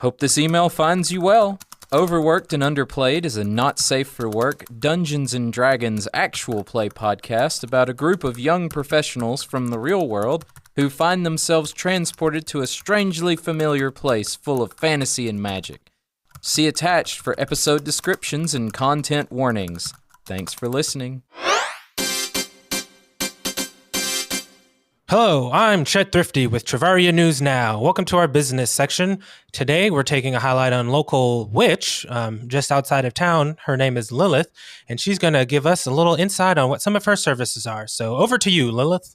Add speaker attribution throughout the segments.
Speaker 1: Hope this email finds you well. Overworked and Underplayed is a not safe for work Dungeons and Dragons actual play podcast about a group of young professionals from the real world who find themselves transported to a strangely familiar place full of fantasy and magic. See attached for episode descriptions and content warnings. Thanks for listening.
Speaker 2: Hello, I'm Chet Thrifty with Travaria News Now. Welcome to our business section. Today, we're taking a highlight on local witch just outside of town. Her name is Lilith, and she's going to give us a little insight on what some of her services are. So over to you, Lilith.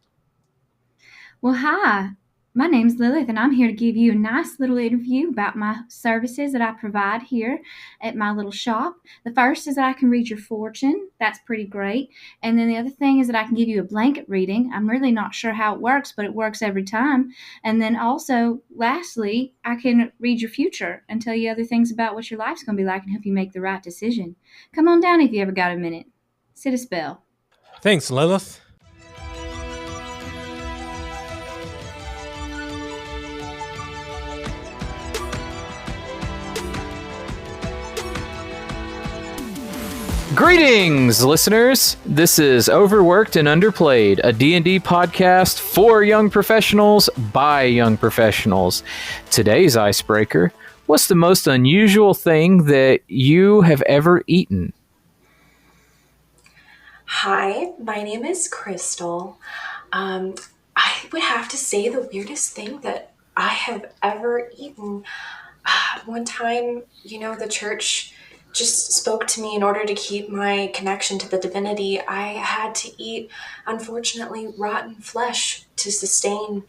Speaker 3: Well, hi. My name's Lilith, and I'm here to give you a nice little interview about my services that I provide here at my little shop. The first is that I can read your fortune. That's pretty great. And then the other thing is that I can give you a blanket reading. I'm really not sure how it works, but it works every time. And then also, lastly, I can read your future and tell you other things about what your life's going to be like and help you make the right decision. Come on down if you ever got a minute. Sit a spell.
Speaker 2: Thanks, Lilith.
Speaker 1: Greetings, listeners! This is Overworked and Underplayed, a D&D podcast for young professionals by young professionals. Today's icebreaker: what's the most unusual thing that you have ever eaten?
Speaker 4: Hi, my name is Crystal. I would have to say the weirdest thing that I have ever eaten. One time, the church just spoke to me in order to keep my connection to the divinity. I had to eat, unfortunately, rotten flesh to sustain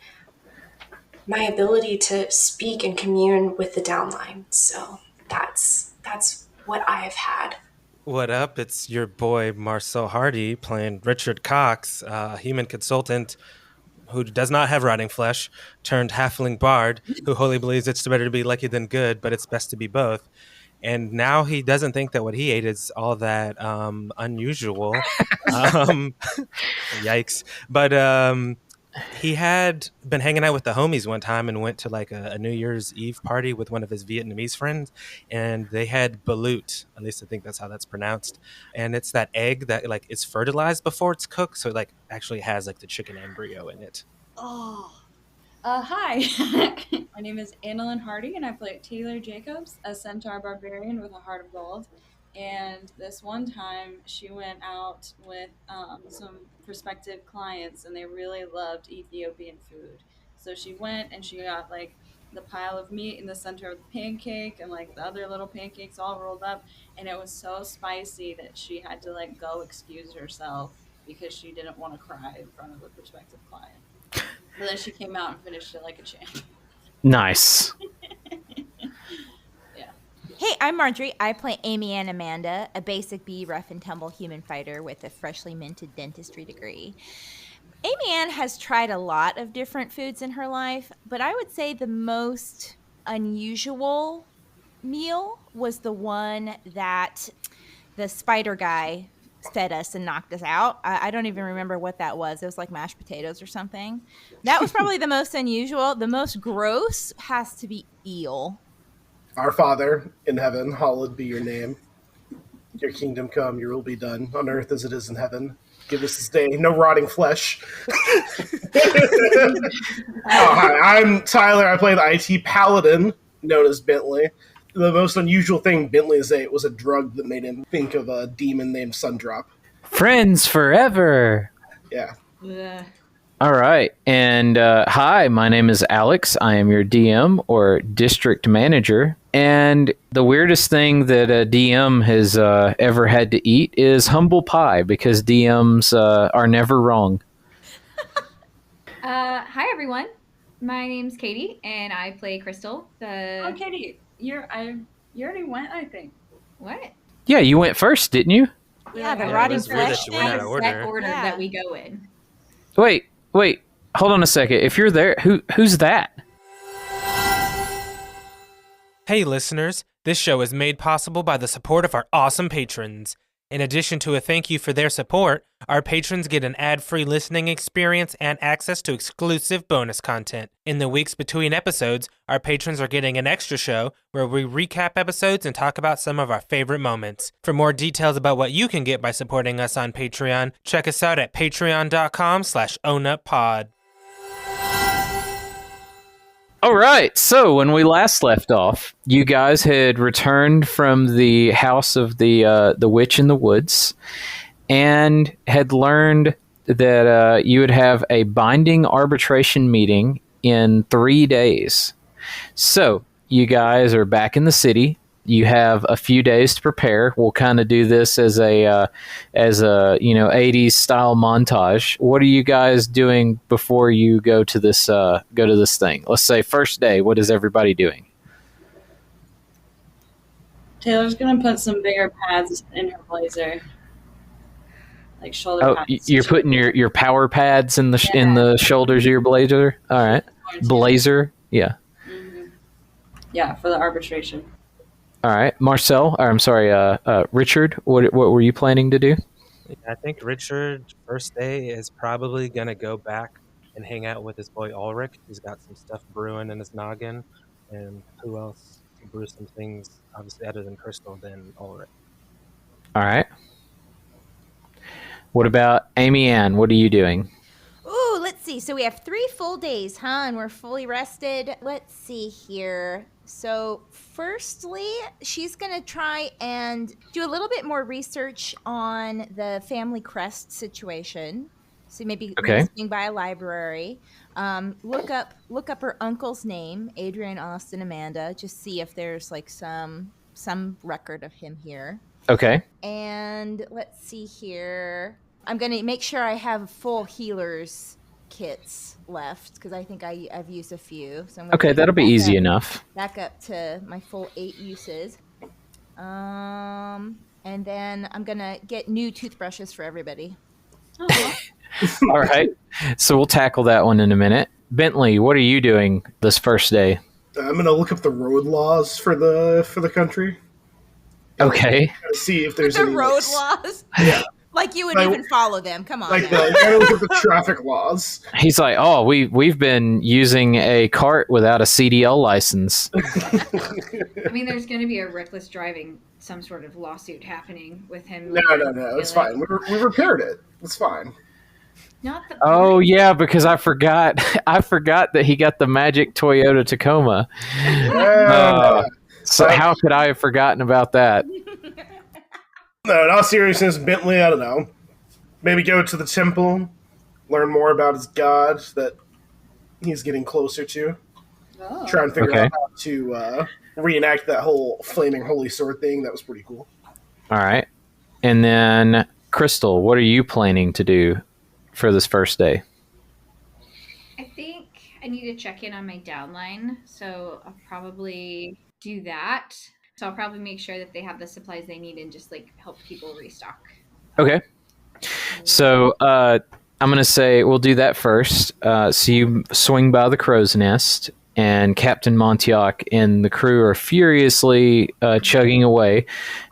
Speaker 4: my ability to speak and commune with the downline. So that's what I have had.
Speaker 2: What up? It's your boy Marcel Hardy playing Richard Cox, a human consultant who does not have rotting flesh, turned halfling bard, who wholly believes it's better to be lucky than good, but it's best to be both. And now he doesn't think that what he ate is all that unusual. Yikes. But he had been hanging out with the homies one time and went to like a New Year's Eve party with one of his Vietnamese friends. And they had balut. At least I think that's how that's pronounced. And it's that egg that like is fertilized before it's cooked. So it like actually has like the chicken embryo in it.
Speaker 5: Oh. Hi, my name is Annalyn Hardy, and I play Taylor Jacobs, a centaur barbarian with a heart of gold. And this one time, she went out with some prospective clients, and they really loved Ethiopian food. So she went and she got like the pile of meat in the center of the pancake, and like the other little pancakes all rolled up, and it was so spicy that she had to like go excuse herself because she didn't want to cry in front of a prospective client. But then she came out and finished it like a champ.
Speaker 1: Nice.
Speaker 5: Yeah.
Speaker 6: Hey, I'm Marjorie. I play Amy Ann Amanda, a basic B rough and tumble human fighter with a freshly minted dentistry degree. Amy Ann has tried a lot of different foods in her life, but I would say the most unusual meal was the one that the spider guy fed us and knocked us out. I don't even remember what that was. It was like mashed potatoes or something. That was probably the most unusual. The most gross has to be eel.
Speaker 7: Our Father in heaven, hallowed be your name. Your kingdom come, your will be done, on earth as it is in heaven. Give us this day no rotting flesh. Hi, I'm Tyler. I play the IT paladin, known as Bentley. The most unusual thing Bentley ate was a drug that made him think of a demon named Sundrop.
Speaker 1: Friends forever!
Speaker 7: Yeah.
Speaker 1: All right. And hi, my name is Alex. I am your DM or district manager. And the weirdest thing that a DM has ever had to eat is humble pie, because DMs are never wrong.
Speaker 8: Hi, everyone. My name's Katie, and I play Crystal.
Speaker 5: Oh, Katie, you already went, I think.
Speaker 8: What?
Speaker 1: Yeah, you went first, didn't you?
Speaker 6: Yeah, the
Speaker 2: Yeah,
Speaker 6: rotting
Speaker 2: it was weird
Speaker 6: flesh
Speaker 2: that you went out of
Speaker 6: thing.
Speaker 2: order.
Speaker 8: Order
Speaker 6: Yeah.
Speaker 8: that we go in.
Speaker 1: Wait. Hold on a second. If you're there, who's that?
Speaker 2: Hey, listeners. This show is made possible by the support of our awesome patrons. In addition to a thank you for their support, our patrons get an ad-free listening experience and access to exclusive bonus content. In the weeks between episodes, our patrons are getting an extra show where we recap episodes and talk about some of our favorite moments. For more details about what you can get by supporting us on Patreon, check us out at patreon.com/ownuppod.
Speaker 1: All right, so when we last left off, you guys had returned from the house of the witch in the woods and had learned that you would have a binding arbitration meeting in 3 days. So you guys are back in the city. You have a few days to prepare. We'll kind of do this as a 80s style montage. What are you guys doing before you go to this thing? Let's say first day. What is everybody doing?
Speaker 5: Taylor's gonna put some bigger pads in her blazer, like shoulder pads.
Speaker 1: You're putting your power pads in the shoulders of your blazer. All right, blazer. Yeah.
Speaker 5: Mm-hmm. Yeah, for the arbitration.
Speaker 1: All right, Marcel. Or I'm sorry, Richard. What were you planning to do?
Speaker 2: I think Richard's first day is probably going to go back and hang out with his boy Ulrich. He's got some stuff brewing in his noggin. And who else to brew some things, obviously, other than Crystal, than Ulrich?
Speaker 1: All right. What about Amy Ann? What are you doing?
Speaker 6: Ooh, let's see. So we have 3 full days, huh? And we're fully rested. Let's see here. So firstly, she's going to try and do a little bit more research on the family crest situation. So maybe swing by a library, look up her uncle's name, Adrian Austin Amanda, just see if there's like some record of him here.
Speaker 1: Okay.
Speaker 6: And let's see here. I'm going to make sure I have full healers kits left because I think I've used a few. So I'm
Speaker 1: that'll be easy enough.
Speaker 6: Back up to my full 8 uses. And then I'm going to get new toothbrushes for everybody.
Speaker 1: All right. So we'll tackle that one in a minute. Bentley, what are you doing this first day?
Speaker 7: I'm gonna look up the road laws for the country.
Speaker 1: Okay.
Speaker 7: See if there's
Speaker 6: the
Speaker 7: any
Speaker 6: road laws.
Speaker 7: Yeah.
Speaker 6: Like you would even follow them. Come on.
Speaker 7: Like you gotta look at the traffic laws.
Speaker 1: He's like, oh, we've been using a cart without a CDL license.
Speaker 8: I mean, there's going to be a reckless driving, some sort of lawsuit happening with him.
Speaker 7: No, it's fine. We repaired it. It's fine.
Speaker 8: Not the
Speaker 1: yeah, because I forgot that he got the magic Toyota Tacoma.
Speaker 7: Yeah.
Speaker 1: So how could I have forgotten about that?
Speaker 7: No, in all seriousness, Bentley, I don't know. Maybe go to the temple, learn more about his god that he's getting closer to.
Speaker 5: Oh.
Speaker 7: Try and figure out how to reenact that whole flaming holy sword thing. That was pretty cool.
Speaker 1: All right. And then, Crystal, what are you planning to do for this first day?
Speaker 8: I think I need to check in on my downline, so I'll probably do that. So I'll probably make sure that they have the supplies they need and just like help people restock.
Speaker 1: Okay. So I'm going to say we'll do that first. So you swing by the crow's nest, and Captain Montioc and the crew are furiously chugging away. And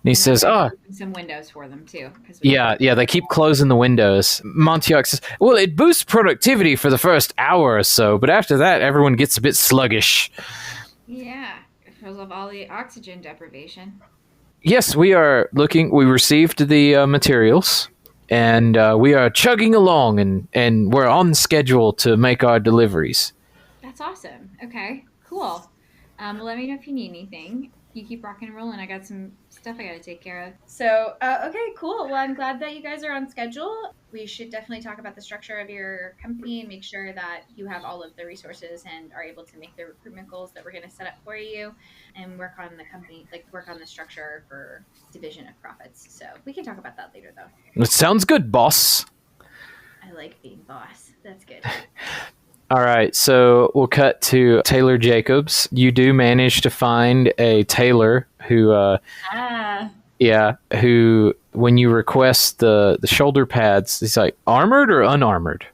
Speaker 1: he says,
Speaker 8: some windows for them too.
Speaker 1: Yeah, they keep closing the windows. Montioc says, well, it boosts productivity for the first hour or so, but after that, everyone gets a bit sluggish.
Speaker 8: Yeah, because of all the oxygen deprivation.
Speaker 1: Yes, we received the materials, and we are chugging along, and we're on schedule to make our deliveries.
Speaker 8: That's awesome. Okay, cool. Well, let me know if you need anything. You keep rocking and rolling. I got some stuff I got to take care of. So, okay, cool. Well, I'm glad that you guys are on schedule. We should definitely talk about the structure of your company and make sure that you have all of the resources and are able to make the recruitment goals that we're going to set up for you and work on the company, work on the structure for division of profits. So we can talk about that later, though.
Speaker 1: It sounds good, boss.
Speaker 8: I like being boss. That's good.
Speaker 1: All right, so we'll cut to Taylor Jacobs. You do manage to find a tailor who, who, when you request the shoulder pads, he's like, armored or unarmored?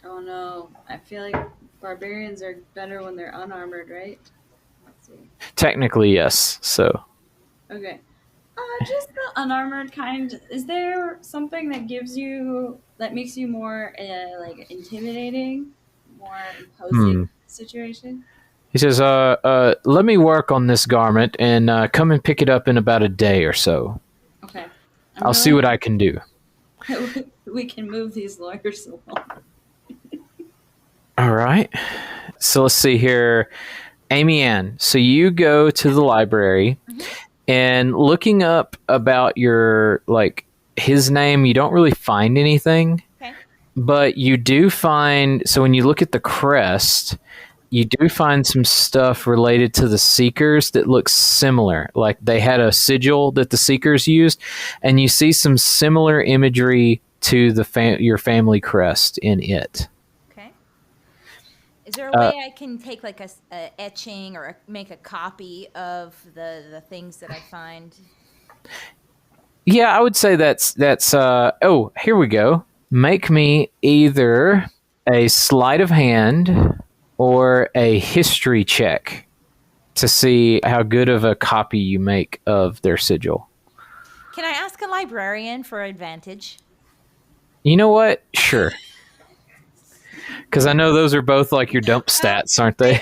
Speaker 5: Oh no, I feel like barbarians are better when they're unarmored, right? Let's see.
Speaker 1: Technically, yes. So.
Speaker 5: Okay. Just the unarmored kind. Is there something that makes you more like intimidating, more imposing situation?
Speaker 1: He says, let me work on this garment and come and pick it up in about a day or so.
Speaker 5: Okay.
Speaker 1: I'll see what I can do.
Speaker 5: We can move these lawyers along.
Speaker 1: All right. So let's see here. Amy Ann, so you go to the library and looking up about his name, you don't really find anything.
Speaker 6: Okay.
Speaker 1: But you do find, so when you look at the crest, you do find some stuff related to the Seekers that looks similar. Like they had a sigil that the Seekers used, and you see some similar imagery to your family crest in it.
Speaker 6: Okay. Is there a way I can take like a etching or make a copy of the things that I find?
Speaker 1: Yeah, I would say that's oh, here we go. Make me either a sleight of hand or a history check to see how good of a copy you make of their sigil.
Speaker 6: Can I ask a librarian for advantage?
Speaker 1: You know what? Sure. Because I know those are both like your dump stats, aren't they?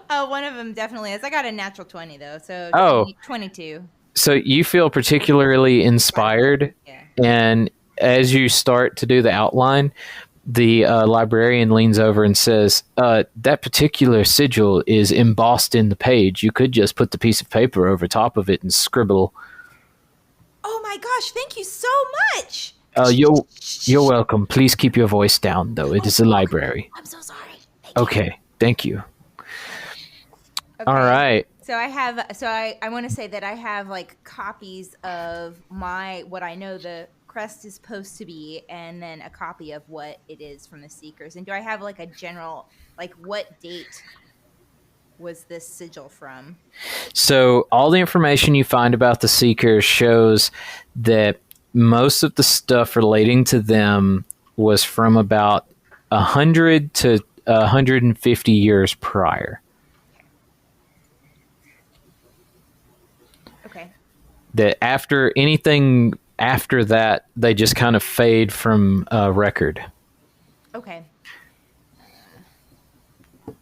Speaker 6: One of them definitely is. I got a natural 20 though, so 22.
Speaker 1: So you feel particularly inspired, and as you start to do the outline, the librarian leans over and says, that particular sigil is embossed in the page. You could just put the piece of paper over top of it and scribble.
Speaker 6: Oh my gosh, thank you so much.
Speaker 1: You're welcome. Please keep your voice down, though. It is a library.
Speaker 6: I'm so sorry.
Speaker 1: Thank you.
Speaker 6: Okay.
Speaker 1: All right.
Speaker 6: So I want to say that I have like copies of what I know the crest is supposed to be, and then a copy of what it is from the Seekers. And do I have like a general, like what date was this sigil from?
Speaker 1: So all the information you find about the Seekers shows that most of the stuff relating to them was from about 100 to 150 years prior.
Speaker 6: Okay.
Speaker 1: That after anything after that, they just kind of fade from record.
Speaker 6: Okay.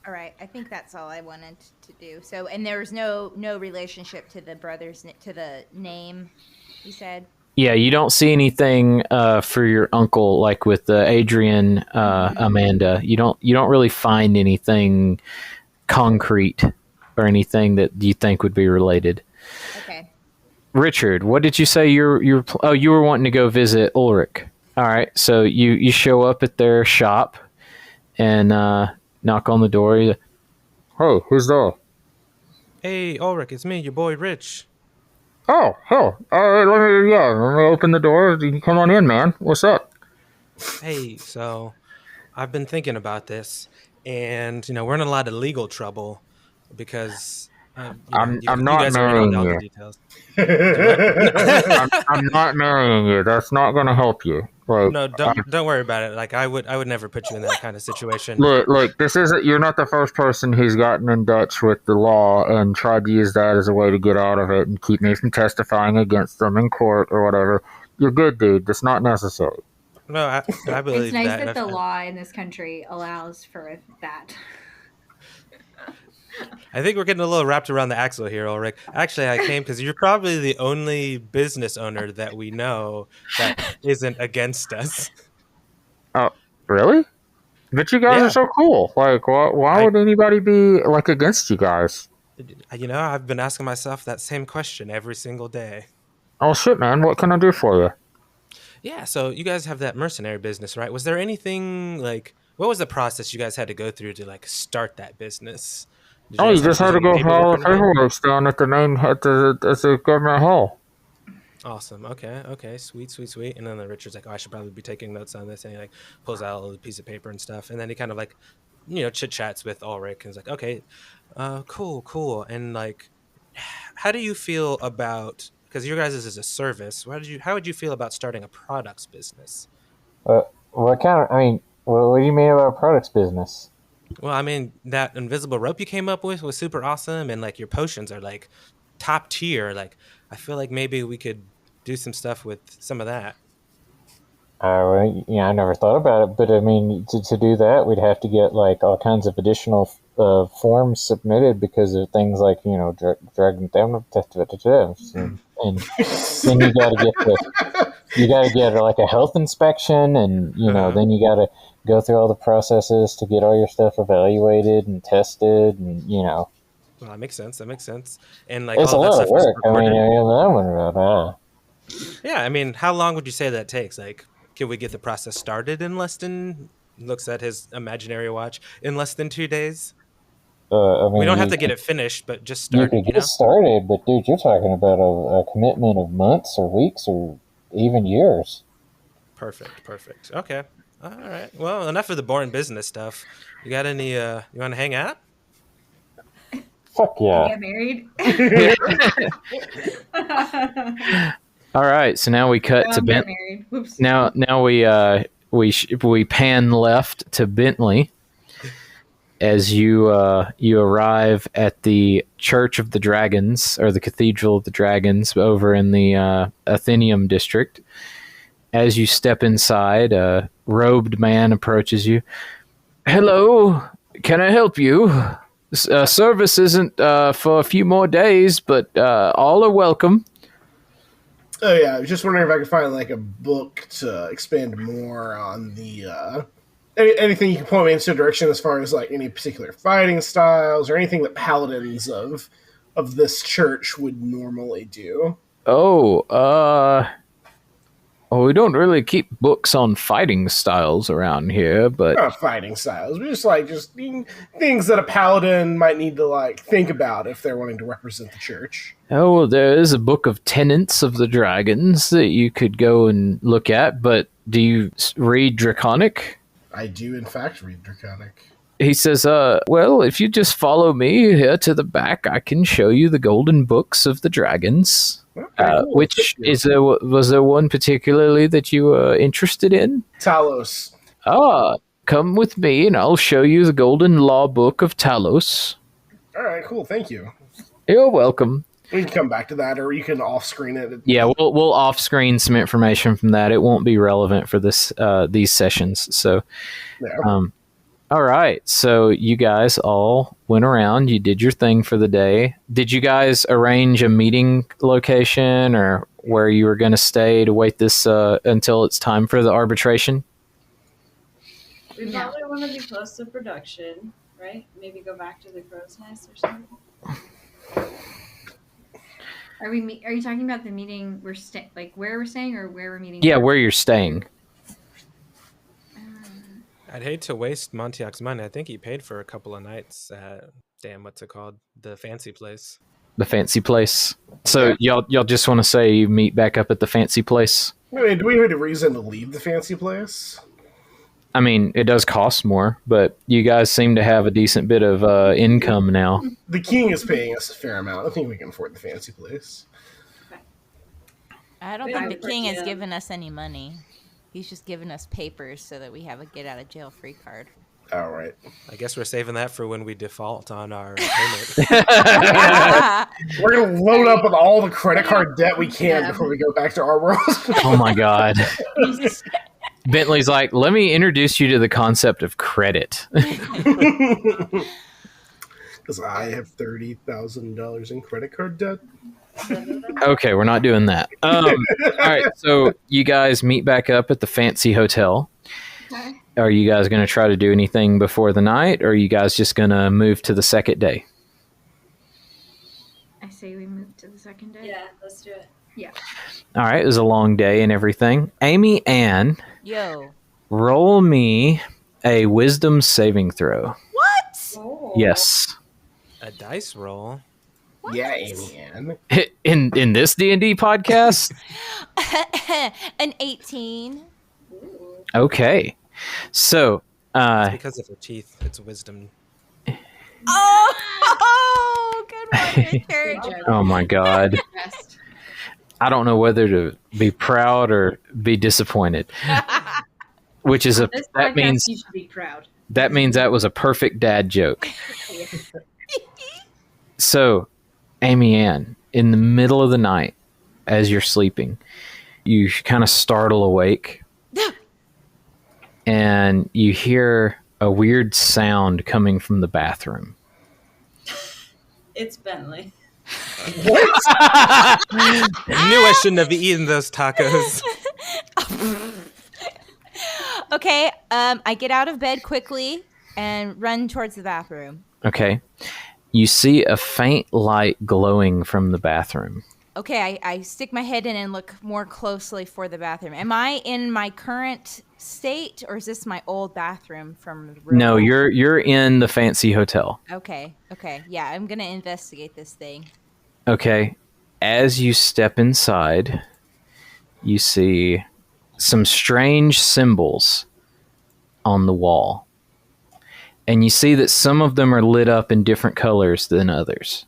Speaker 6: All right. I think that's all I wanted to do. So, and there was no relationship to the brothers, to the name, you said?
Speaker 1: Yeah, you don't see anything for your uncle, like with Adrian, Amanda. You don't really find anything concrete or anything that you think would be related.
Speaker 6: Okay.
Speaker 1: Richard, what did you say? You were wanting to go visit Ulrich. All right, so you show up at their shop and knock on the door. Hey, who's there?
Speaker 2: Hey, Ulrich, it's me, your boy Rich.
Speaker 1: Oh, hell. Let me open the door. You can come on in, man. What's up?
Speaker 2: Hey, so I've been thinking about this, and we're in a lot of legal trouble because
Speaker 1: I'm not marrying you. I'm not marrying you. That's not going to help you. Like,
Speaker 2: no, don't worry about it. Like I would never put you in that kind of situation.
Speaker 1: Look, you're not the first person who's gotten in Dutch with the law and tried to use that as a way to get out of it and keep me from testifying against them in court or whatever. You're good, dude. That's not necessary.
Speaker 2: No, I believe
Speaker 8: it's nice
Speaker 2: that.
Speaker 8: that the law in this country allows for that.
Speaker 2: I think we're getting a little wrapped around the axle here, Ulrich. Actually, I came because you're probably the only business owner that we know that isn't against us.
Speaker 1: Oh, really? But you guys are so cool. Like, why would anybody be like against you guys?
Speaker 2: I've been asking myself that same question every single day.
Speaker 1: Oh shit, man! What can I do for you?
Speaker 2: Yeah, so you guys have that mercenary business, right? Was there anything what was the process you guys had to go through to start that business?
Speaker 1: You just had to go file the paperwork down at the government hall.
Speaker 2: Awesome. Okay. Sweet. And then Richard's like, I should probably be taking notes on this. And he pulls out a little piece of paper and stuff. And then he kind of chit chats with Ulrich and is like, okay, cool. And how do you feel about, because your guys is a service, how would you feel about starting a products business?
Speaker 1: What do you mean about a products business?
Speaker 2: Well, I mean, that invisible rope you came up with was super awesome, and your potions are top tier. I feel like maybe we could do some stuff with some of that.
Speaker 9: Well, I never thought about it, but I mean, to do that, we'd have to get like all kinds of additional forms submitted because of things like dragging down and then you got to get like a health inspection, and then you got to go through all the processes to get all your stuff evaluated and tested, and
Speaker 2: Well, that makes sense. And like
Speaker 9: it's a
Speaker 2: all that
Speaker 9: lot
Speaker 2: stuff
Speaker 9: of work.
Speaker 2: is recorded.
Speaker 9: Yeah.
Speaker 2: Yeah, I mean, how long would you say that takes? Like, can we get the process started in less than, looks at his imaginary watch, in less than 2 days? We don't have to get it finished, but just started,
Speaker 9: You could get started, but dude, you're talking about a commitment of months or weeks or even years.
Speaker 2: Perfect. Okay. All right. Well, enough of the boring business stuff. You got any, you want to hang out?
Speaker 9: Fuck yeah.
Speaker 8: Get married.
Speaker 1: All right, so now we cut to Bentley. Now we pan left to Bentley as you arrive at the Church of the Dragons, or the Cathedral of the Dragons, over in the Athenaeum district. As you step inside, a robed man approaches you. Hello, can I help you? Service isn't for a few more days, but all are welcome.
Speaker 7: Oh yeah, I was just wondering if I could find like a book to expand more on the anything you can point me in some direction as far as like any particular fighting styles or anything that paladins of this church would normally do.
Speaker 1: Well, we don't really keep books on fighting styles around here, but
Speaker 7: Not fighting styles, but just things that a paladin might need to like think about if they're wanting to represent the church.
Speaker 1: oh, well, there is a book of tenets of the dragons that you could go and look at. But do you read Draconic?
Speaker 7: I do, in fact, read Draconic.
Speaker 1: He says, well, if you just follow me here to the back, I can show you the golden books of the dragons.
Speaker 7: Okay, cool.
Speaker 1: Which was there one particularly that you were interested in?
Speaker 7: Talos.
Speaker 1: Come with me and I'll show you the golden law book of Talos.
Speaker 7: All right, cool. Thank you.
Speaker 1: You're welcome.
Speaker 7: We can come back to that, or you can off-screen it.
Speaker 1: Yeah, we'll off-screen some information from that. It won't be relevant for these sessions. So,
Speaker 7: Yeah.
Speaker 1: all right. So you guys all went around. You did your thing for the day. Did you guys arrange a meeting location or where you were going to stay to wait this until it's time for the arbitration?
Speaker 5: We probably want to be close to production, right? Maybe go back to the crow's nest or something.
Speaker 8: Are you talking about the meeting like where we're staying or where we're meeting?
Speaker 1: Yeah, where you're staying.
Speaker 2: I'd hate to waste Montiac's money. I think he paid for a couple of nights at, what's it called? The fancy place.
Speaker 1: The fancy place. So y'all just want to say you meet back up at the fancy place?
Speaker 7: I mean, do we have a reason to leave the fancy place?
Speaker 1: I mean, it does cost more, but you guys seem to have a decent bit of income now.
Speaker 7: The king is paying us a fair amount. I think we can afford the fancy place.
Speaker 6: I don't think the king has given us any money. He's just given us papers so that we have a get-out-of-jail-free card.
Speaker 7: All right.
Speaker 2: I guess we're saving that for when we default on our payment.
Speaker 7: We're going to load up with all the credit card debt we can before we go back to our world.
Speaker 1: Oh, my God. Bentley's like, let me introduce you to the concept of credit.
Speaker 7: Because I have $30,000 in credit card debt.
Speaker 1: Okay, we're not doing that. All right, so you guys meet back up at the fancy hotel.
Speaker 8: Okay.
Speaker 1: Are you guys going to try to do anything before the night, or are you guys just going to move to the second day?
Speaker 8: I say we move to the second day.
Speaker 5: Yeah, let's do it.
Speaker 8: Yeah.
Speaker 1: All right, it was a long day and everything. Amy Ann,
Speaker 6: Yo.
Speaker 1: roll me a wisdom saving throw.
Speaker 6: What?
Speaker 5: Oh.
Speaker 1: Yes.
Speaker 2: A dice roll?
Speaker 6: What?
Speaker 7: Yeah, Amy Ann.
Speaker 1: In this D&D podcast?
Speaker 6: An 18.
Speaker 1: Okay. So,
Speaker 2: It's because of her teeth. It's wisdom.
Speaker 6: Oh, good one, Richard.
Speaker 1: oh my God. I don't know whether to be proud or be disappointed. Which is
Speaker 8: This podcast, you should be proud.
Speaker 1: that means that was a perfect dad joke. So, Amy Ann, in the middle of the night, as you're sleeping. You kind of startle awake, and you hear a weird sound coming from the bathroom.
Speaker 5: It's Bentley.
Speaker 2: Knew I shouldn't have eaten those tacos.
Speaker 6: Okay, I get out of bed quickly and run towards the bathroom.
Speaker 1: Okay. You see a faint light glowing from the bathroom.
Speaker 6: Okay, I stick my head in and look more closely for the bathroom. Am I in my current state, or is this my old bathroom from the room?
Speaker 1: No, you're in the fancy hotel.
Speaker 6: Okay. Yeah, I'm going to investigate this thing.
Speaker 1: Okay. As you step inside, you see some strange symbols on the wall. And you see that some of them are lit up in different colors than others.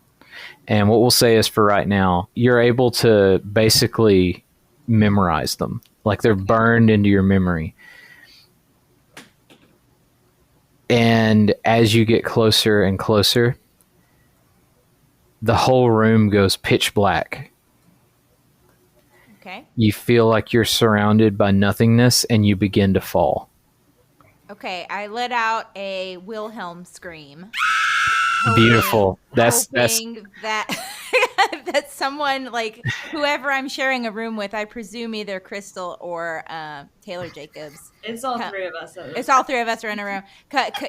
Speaker 1: And what we'll say is, for right now, you're able to basically memorize them. Like they're burned into your memory. And as you get closer and closer, the whole room goes pitch black.
Speaker 6: Okay.
Speaker 1: You feel like you're surrounded by nothingness, and you begin to fall.
Speaker 6: Okay, I let out a Wilhelm scream.
Speaker 1: Beautiful. That's
Speaker 6: Hoping that that someone, like whoever I'm sharing a room with, I presume either Crystal or Taylor Jacobs.
Speaker 5: It's all three of us.
Speaker 6: It's all three of us are in a room.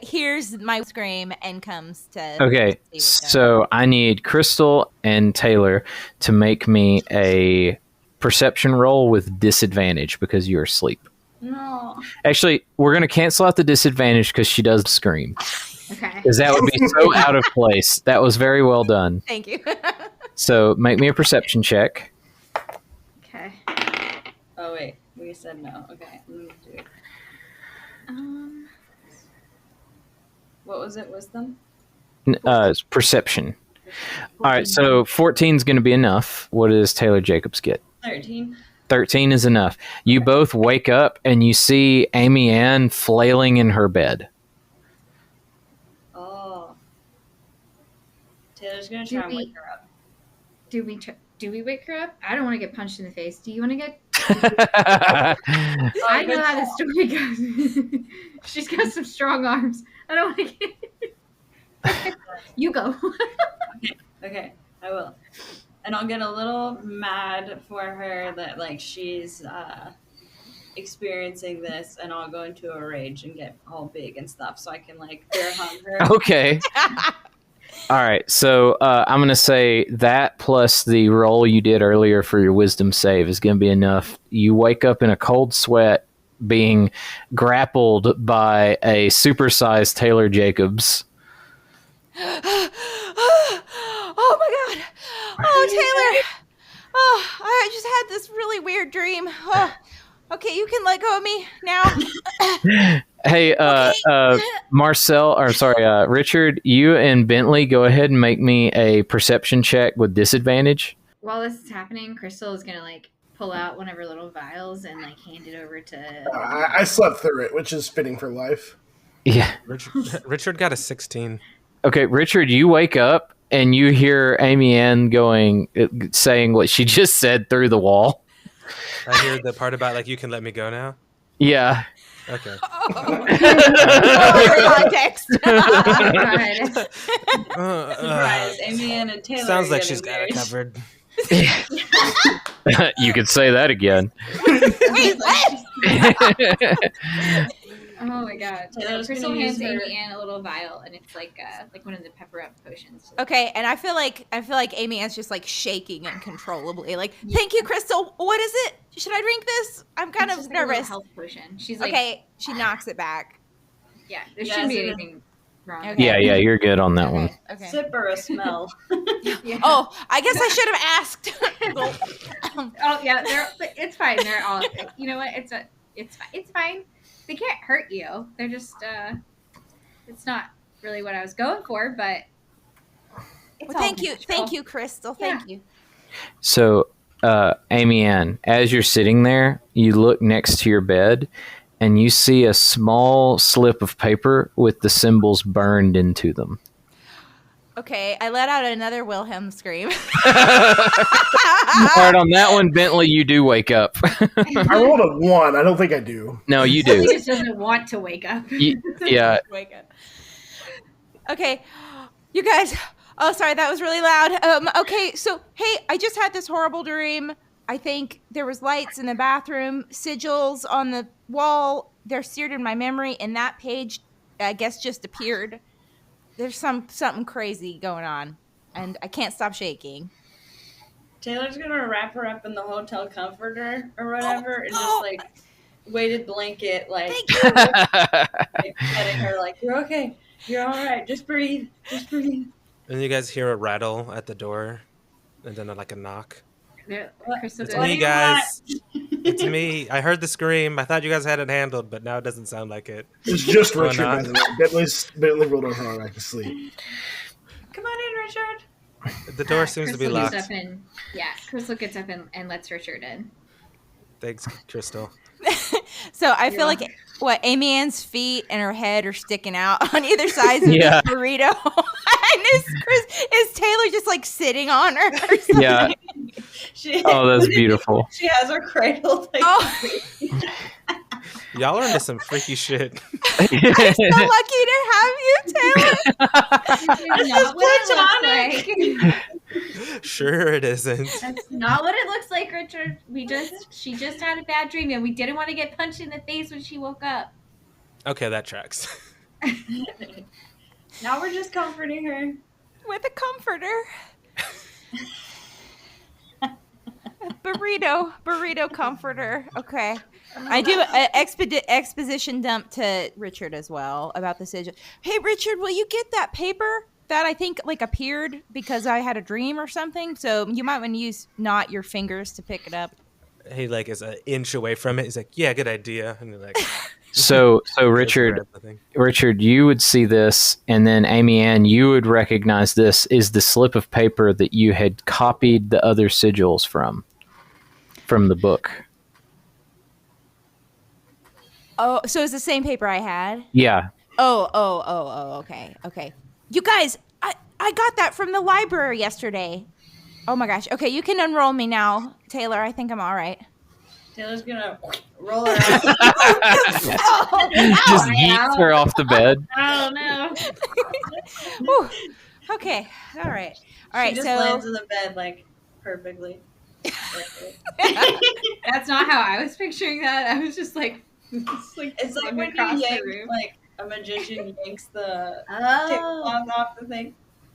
Speaker 6: Hears my scream and comes to.
Speaker 1: Okay, so I need Crystal and Taylor to make me a perception roll with disadvantage because you're asleep.
Speaker 5: No.
Speaker 1: Actually, we're going to cancel out the disadvantage because she does scream.
Speaker 8: Okay.
Speaker 1: Because that would be so out of place. That was very well done.
Speaker 6: Thank you.
Speaker 1: So make me a perception check.
Speaker 8: Okay.
Speaker 5: Oh wait, we said no. Okay, let me do it. What was it? Wisdom?
Speaker 1: It's perception. All right, so 14 is going to be enough. What does Taylor Jacobs get?
Speaker 5: 13.
Speaker 1: 13 is enough. You both wake up and you see Amy Ann flailing in her bed.
Speaker 5: Oh. Taylor's gonna try and wake her up.
Speaker 8: Do we wake her up? I don't want to get punched in the face. Do you want to get? I know how the story goes. She's got some strong arms. I don't want to get. You go.
Speaker 5: Okay, I will. And I'll get a little mad for her that like she's experiencing this, and I'll go into a rage and get all big and stuff so I can like bear hug her.
Speaker 1: Okay. All right, so I'm going to say that plus the roll you did earlier for your wisdom save is going to be enough. You wake up in a cold sweat being grappled by a supersized Taylor Jacobs.
Speaker 6: Oh my god! Oh, Taylor! Oh, I just had this really weird dream. Oh, okay, you can let go of me now.
Speaker 1: Hey, Richard, you and Bentley, go ahead and make me a perception check with disadvantage.
Speaker 8: While this is happening, Crystal is gonna like pull out one of her little vials and like hand it over to.
Speaker 7: I slept through it, which is fitting for life.
Speaker 1: Yeah.
Speaker 2: Richard got a 16.
Speaker 1: Okay, Richard, you wake up and you hear Amy Ann saying what she just said through the wall.
Speaker 2: I hear the part about like you can let me go now.
Speaker 1: Yeah.
Speaker 2: Okay.
Speaker 6: Context.
Speaker 5: Surprise! Amy Ann and Taylor.
Speaker 2: Sounds like she's got it covered.
Speaker 1: You could say that again.
Speaker 6: Wait, what?
Speaker 8: Oh my god!
Speaker 5: Taylor's
Speaker 8: Crystal
Speaker 5: gonna
Speaker 8: hands
Speaker 5: use her-
Speaker 8: Amy Ann a little vial, and it's like one of the pepper up potions.
Speaker 6: Okay, and I feel like Amy Ann's just like shaking uncontrollably. Like, thank you, Crystal. What is it? Should I drink this? I'm kind
Speaker 8: It's
Speaker 6: of
Speaker 8: just like a little
Speaker 6: nervous.
Speaker 8: health potion. She's like,
Speaker 6: Okay, she knocks it back.
Speaker 8: yeah, there
Speaker 5: Yeah,
Speaker 8: shouldn't be
Speaker 5: so the-
Speaker 8: anything wrong.
Speaker 6: Okay.
Speaker 1: Yeah, you're good on that one.
Speaker 6: Okay.
Speaker 5: Sip or a smell.
Speaker 8: Yeah.
Speaker 6: Oh, I guess I should have asked.
Speaker 8: Oh yeah, it's fine. They're all. You know what? It's fine. They can't hurt you. They're just. It's not really what I was going for, but. It's all
Speaker 6: Thank you,
Speaker 8: natural.
Speaker 6: Crystal.
Speaker 8: Yeah.
Speaker 6: Thank you.
Speaker 1: So, Amy Ann, as you're sitting there, you look next to your bed and you see a small slip of paper with the symbols burned into them.
Speaker 6: Okay, I let out another Wilhelm scream.
Speaker 1: All right, on that one, Bentley, you do wake up.
Speaker 7: I rolled a 1. I don't think I do.
Speaker 1: No, you
Speaker 8: He
Speaker 1: do.
Speaker 8: just doesn't want to wake up.
Speaker 1: Yeah.
Speaker 6: Wake up. Okay, you guys. Oh, sorry, that was really loud. Okay, so hey, I just had this horrible dream. I think there was lights in the bathroom, sigils on the wall. They're seared in my memory, and that page, I guess, just appeared. There's something crazy going on, and I can't stop shaking.
Speaker 5: Taylor's gonna wrap her up in the hotel comforter or whatever, and just like weighted blanket, like, like petting her, like, you're okay, you're all right, just breathe.
Speaker 2: And you guys hear a rattle at the door, and then like a knock.
Speaker 8: Crystal
Speaker 2: It's
Speaker 8: goes,
Speaker 2: me, guys. It's me. I heard the scream. I thought you guys had it handled, but now it doesn't sound like it.
Speaker 7: It's just
Speaker 2: Why
Speaker 7: Richard.
Speaker 2: not?
Speaker 7: By the way. Bentley rolled over and went back to sleep.
Speaker 5: Come on in, Richard.
Speaker 2: The door seems to be
Speaker 8: Crystal
Speaker 2: locked.
Speaker 8: gets up and, Crystal gets up and lets Richard in.
Speaker 2: Thanks, Crystal.
Speaker 6: So I feel like Amy Ann's feet and her head are sticking out on either side of the burrito. And is Taylor just like sitting on her? Or something?
Speaker 1: Yeah. That's beautiful.
Speaker 5: She has her cradled. Like,
Speaker 2: Y'all are into some freaky shit.
Speaker 6: I'm so lucky to have you, Taylor.
Speaker 8: That's not what it looks like.
Speaker 2: Sure it isn't.
Speaker 8: That's not what it looks like, Richard. She just had a bad dream, and we didn't want to get punched in the face when she woke up.
Speaker 2: Okay, that tracks.
Speaker 5: now we're just comforting her
Speaker 6: with a comforter. Burrito comforter. Okay. I do an exposition dump to Richard as well about the sigil. Hey, Richard, will you get that paper that I think like appeared because I had a dream or something? So you might want to use not your fingers to pick it up.
Speaker 2: He like is an inch away from it. He's like, yeah, good idea. And you're like,
Speaker 1: so Richard, you would see this, and then Amy Ann, you would recognize this is the slip of paper that you had copied the other sigils from the book.
Speaker 6: Oh, so it's the same paper I had?
Speaker 1: Yeah.
Speaker 6: Oh, okay. You guys, I got that from the library yesterday. Oh my gosh. Okay, you can unroll me now, Taylor. I think I'm all right.
Speaker 5: Taylor's gonna roll her out.
Speaker 1: Just yeets her off the bed.
Speaker 8: Oh no.
Speaker 6: Okay. All right.
Speaker 5: She just lands in the bed like perfectly.
Speaker 8: That's not how I was picturing that. I was just like,
Speaker 5: it's like when you yank, like a magician yanks the tablecloth off the thing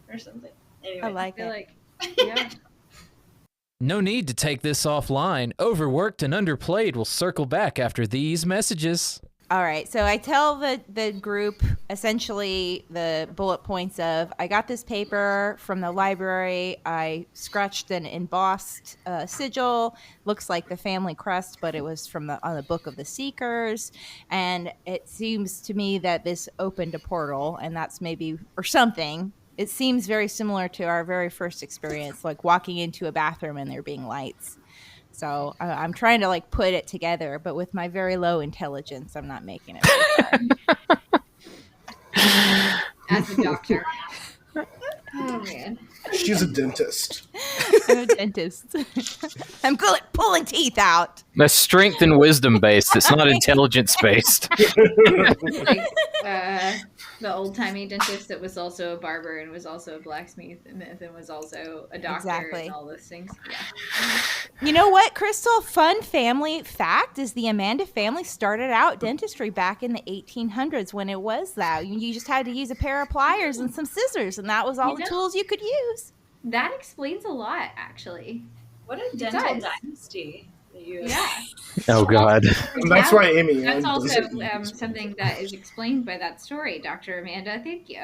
Speaker 5: or something. Anyway,
Speaker 6: I like it.
Speaker 8: Like, yeah.
Speaker 1: No need to take this offline. Overworked and Underplayed will circle back after these messages.
Speaker 6: All right, so I tell the group essentially the bullet points of, I got this paper from the library. I scratched an embossed sigil. Looks like the family crest, but it was from on the Book of the Seekers. And it seems to me that this opened a portal, and that's maybe, or something. It seems very similar to our very first experience, like walking into a bathroom and there being lights. So I'm trying to like put it together, but with my very low intelligence, I'm not making it very far.
Speaker 8: As a doctor. Oh man.
Speaker 7: She's a dentist.
Speaker 6: I'm a dentist. I'm good at pulling teeth out.
Speaker 1: That's strength and wisdom based. It's not intelligence based.
Speaker 8: Like, the old-timey dentist that was also a barber and was also a blacksmith and was also a doctor and all those things. Yeah.
Speaker 6: You know what, Crystal? Fun family fact is the Amanda family started out dentistry back in the 1800s when it was that. You just had to use a pair of pliers and some scissors, and that was all the tools you could use.
Speaker 8: That explains a lot, actually.
Speaker 5: What a dental dynasty.
Speaker 8: Yeah.
Speaker 1: Oh God.
Speaker 7: That's why Amy.
Speaker 8: That's also something that is explained by that story, Dr. Amanda. Thank you.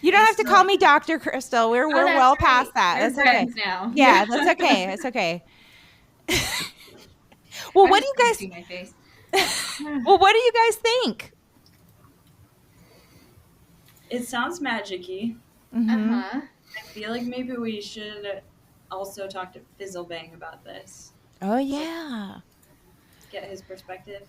Speaker 6: You don't have to call me Dr. Crystal. We're well past that.
Speaker 8: We're
Speaker 6: that's okay.
Speaker 8: Now.
Speaker 6: Yeah, that's okay. That's okay. Well, what do you guys? Well, what do you guys think?
Speaker 5: It sounds magic-y.
Speaker 6: Mm-hmm.
Speaker 5: I feel like maybe we should also talk to Fizzlebang about this.
Speaker 6: Oh, yeah.
Speaker 5: Get his perspective.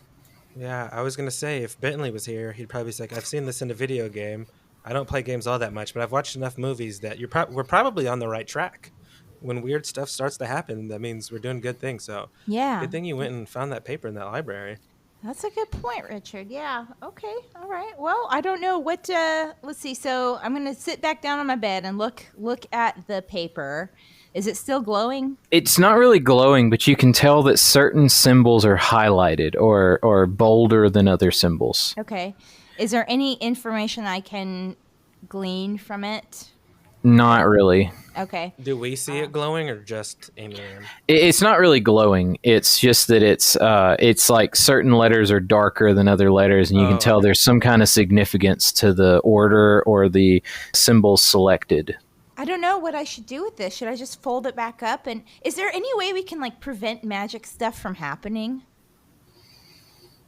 Speaker 2: Yeah, I was gonna say if Bentley was here, he'd probably say, like, "I've seen this in a video game. I don't play games all that much, but I've watched enough movies that we're probably on the right track. When weird stuff starts to happen, that means we're doing good things. So,
Speaker 6: Yeah.
Speaker 2: good thing you went and found that paper in that library."
Speaker 6: That's a good point, Richard. Yeah. Okay. All right. Well, I don't know what. Let's see. So I'm gonna sit back down on my bed and look at the paper. Is it still glowing?
Speaker 1: It's not really glowing, but you can tell that certain symbols are highlighted or bolder than other symbols.
Speaker 6: Okay. Is there any information I can glean from it?
Speaker 1: Not really.
Speaker 6: Okay.
Speaker 2: Do we see it glowing or just Amy Ann?
Speaker 1: It's not really glowing. It's just that it's like certain letters are darker than other letters, and you can tell there's some kind of significance to the order or the symbols selected.
Speaker 6: I don't know what I should do with this. Should I just fold it back up? And is there any way we can like prevent magic stuff from happening?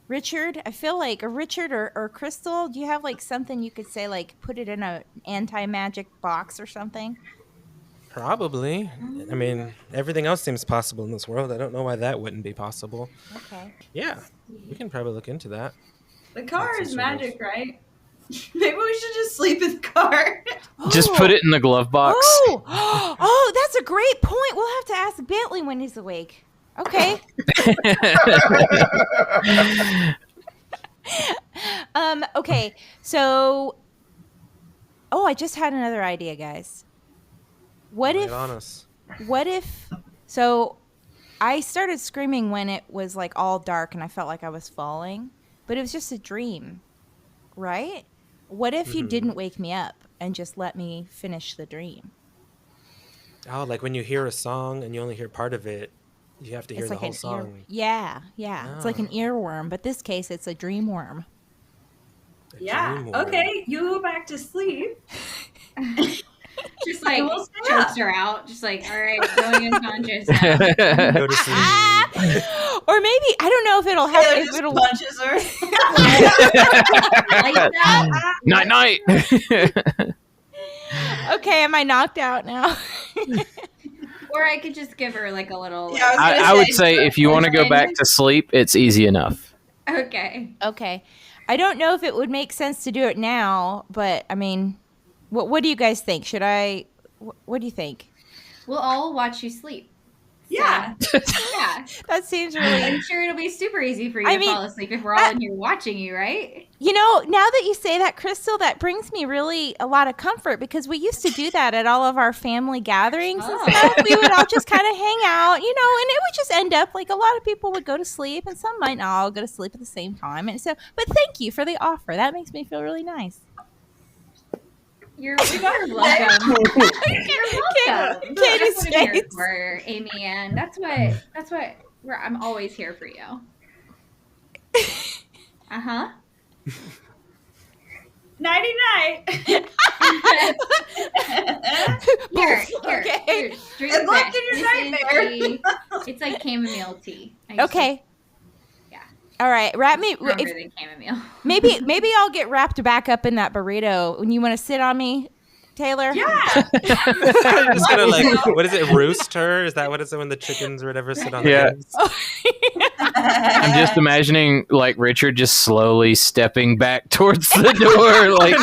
Speaker 6: Richard, I feel like, or Richard or Crystal, do you have like something you could say, like put it in an anti-magic box or something?
Speaker 2: Probably. I mean, everything else seems possible in this world. I don't know why that wouldn't be possible.
Speaker 6: Okay.
Speaker 2: Yeah, we can probably look into that.
Speaker 5: The car is magic, right? Maybe we should just sleep in the car.
Speaker 1: Just put it in the glove box.
Speaker 6: Oh, that's a great point. We'll have to ask Bentley when he's awake. Okay. Okay. So, I just had another idea, guys. What if, so I started screaming when it was like all dark and I felt like I was falling, but it was just a dream, right? What if you didn't wake me up and just let me finish the dream?
Speaker 2: Oh, like when you hear a song and you only hear part of it, you have to hear the whole song.
Speaker 6: Yeah. It's like an earworm, but this case it's a dream worm.
Speaker 5: Okay, you go back to sleep.
Speaker 8: Just like chokes her out. Just like, all right, going unconscious now.
Speaker 2: Go to sleep.
Speaker 6: Or maybe I don't know if it'll have.
Speaker 5: Taylor
Speaker 6: If
Speaker 5: just
Speaker 6: it'll
Speaker 5: punches her.
Speaker 8: Like that.
Speaker 1: Night.
Speaker 6: Okay, am I knocked out now?
Speaker 8: Or I could just give her like a little.
Speaker 5: Yeah,
Speaker 1: I would say if you want to go back to sleep, it's easy enough.
Speaker 8: Okay.
Speaker 6: Okay. I don't know if it would make sense to do it now, but I mean, what do you guys think? Should I? What do you think?
Speaker 8: We'll all watch you sleep.
Speaker 5: Yeah.
Speaker 8: Yeah.
Speaker 6: That seems really.
Speaker 8: I'm sure it'll be super easy for you to fall asleep if we're all in here watching you, right?
Speaker 6: You know, now that you say that, Crystal, that brings me really a lot of comfort because we used to do that at all of our family gatherings and stuff. We would all just kind of hang out, and it would just end up like a lot of people would go to sleep and some might not all go to sleep at the same time. And so, but thank you for the offer. That makes me feel really nice.
Speaker 8: You're welcome. You're welcome.
Speaker 6: Katie
Speaker 8: That's what I'm here
Speaker 6: States.
Speaker 8: for, Amy Ann. That's what I'm always here for you.
Speaker 5: Nighty night.
Speaker 8: Here,
Speaker 6: Okay.
Speaker 8: drink
Speaker 5: Good luck
Speaker 8: this.
Speaker 5: in your
Speaker 8: This is
Speaker 5: nightmare.
Speaker 8: tea. It's like chamomile tea.
Speaker 6: Okay. All right, wrap me.
Speaker 8: Stronger than chamomile.
Speaker 6: Maybe I'll get wrapped back up in that burrito. When you want to sit on me, Taylor?
Speaker 5: Yeah.
Speaker 2: I'm just gonna what is it? Roost her? Is that what it's when the chickens or whatever sit on the heads?
Speaker 1: I'm just imagining like Richard just slowly stepping back towards the door. Like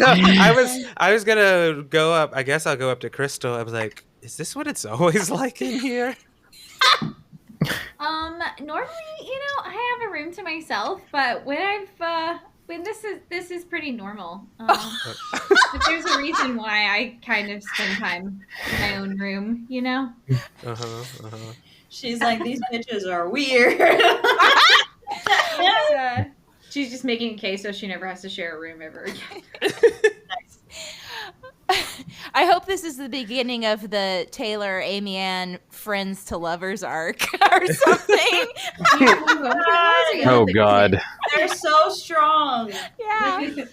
Speaker 2: I was gonna go up. I guess I'll go up to Crystal. I was like, "Is this what it's always like in here?"
Speaker 8: Normally, I have a room to myself, but when this is pretty normal. But there's a reason why I kind of spend time in my own room,
Speaker 5: She's like, these bitches are weird.
Speaker 8: She's just making a case so she never has to share a room ever again.
Speaker 6: I hope this is the beginning of the Taylor, Amy Ann friends to lovers arc or something.
Speaker 1: Oh God.
Speaker 5: They're so strong.
Speaker 6: Yeah.
Speaker 5: They'd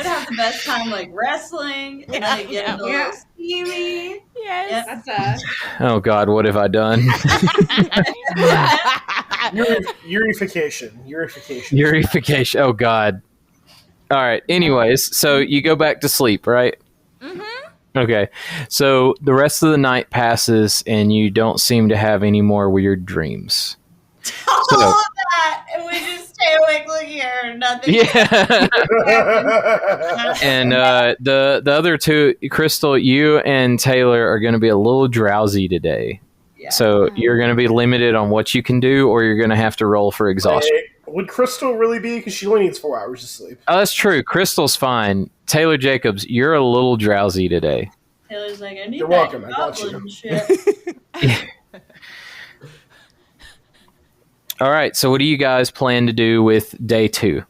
Speaker 5: have the best time like wrestling. And then they get a little steamy.
Speaker 6: Yes.
Speaker 5: Yep.
Speaker 1: Oh God, what have I done? Urification. Oh God. All right. Anyways, so you go back to sleep, right?
Speaker 6: Mm-hmm.
Speaker 1: Okay. So the rest of the night passes, and you don't seem to have any more weird dreams.
Speaker 5: All of that, and we just stay awake looking at her. Nothing.
Speaker 1: Yeah. And the other two, Crystal, you and Taylor are going to be a little drowsy today.
Speaker 5: Yeah.
Speaker 1: So you're going to be limited on what you can do, or you're going to have to roll for exhaustion.
Speaker 7: Would Crystal really be? Because she only needs 4 hours of sleep.
Speaker 1: Oh, that's true. Crystal's fine. Taylor Jacobs, you're a little drowsy today.
Speaker 5: Taylor's like, I need
Speaker 7: You're
Speaker 5: that
Speaker 7: welcome, I got you.
Speaker 5: goblin shit.
Speaker 1: All right. So what do you guys plan to do with day 2?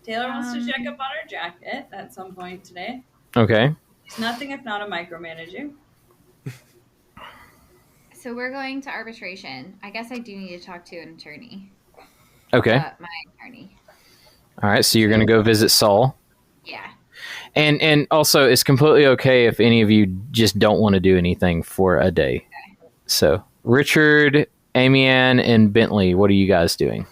Speaker 5: Taylor wants to check up on her jacket at some point today.
Speaker 1: Okay.
Speaker 5: It's nothing if not a micromanaging.
Speaker 8: So we're going to arbitration. I guess I do need to talk to an attorney.
Speaker 1: Okay.
Speaker 8: My attorney.
Speaker 1: All right. So you're going to go visit Saul.
Speaker 8: Yeah.
Speaker 1: And also, it's completely okay if any of you just don't want to do anything for a day. Okay. So, Richard, Amy Ann, and Bentley, what are you guys doing?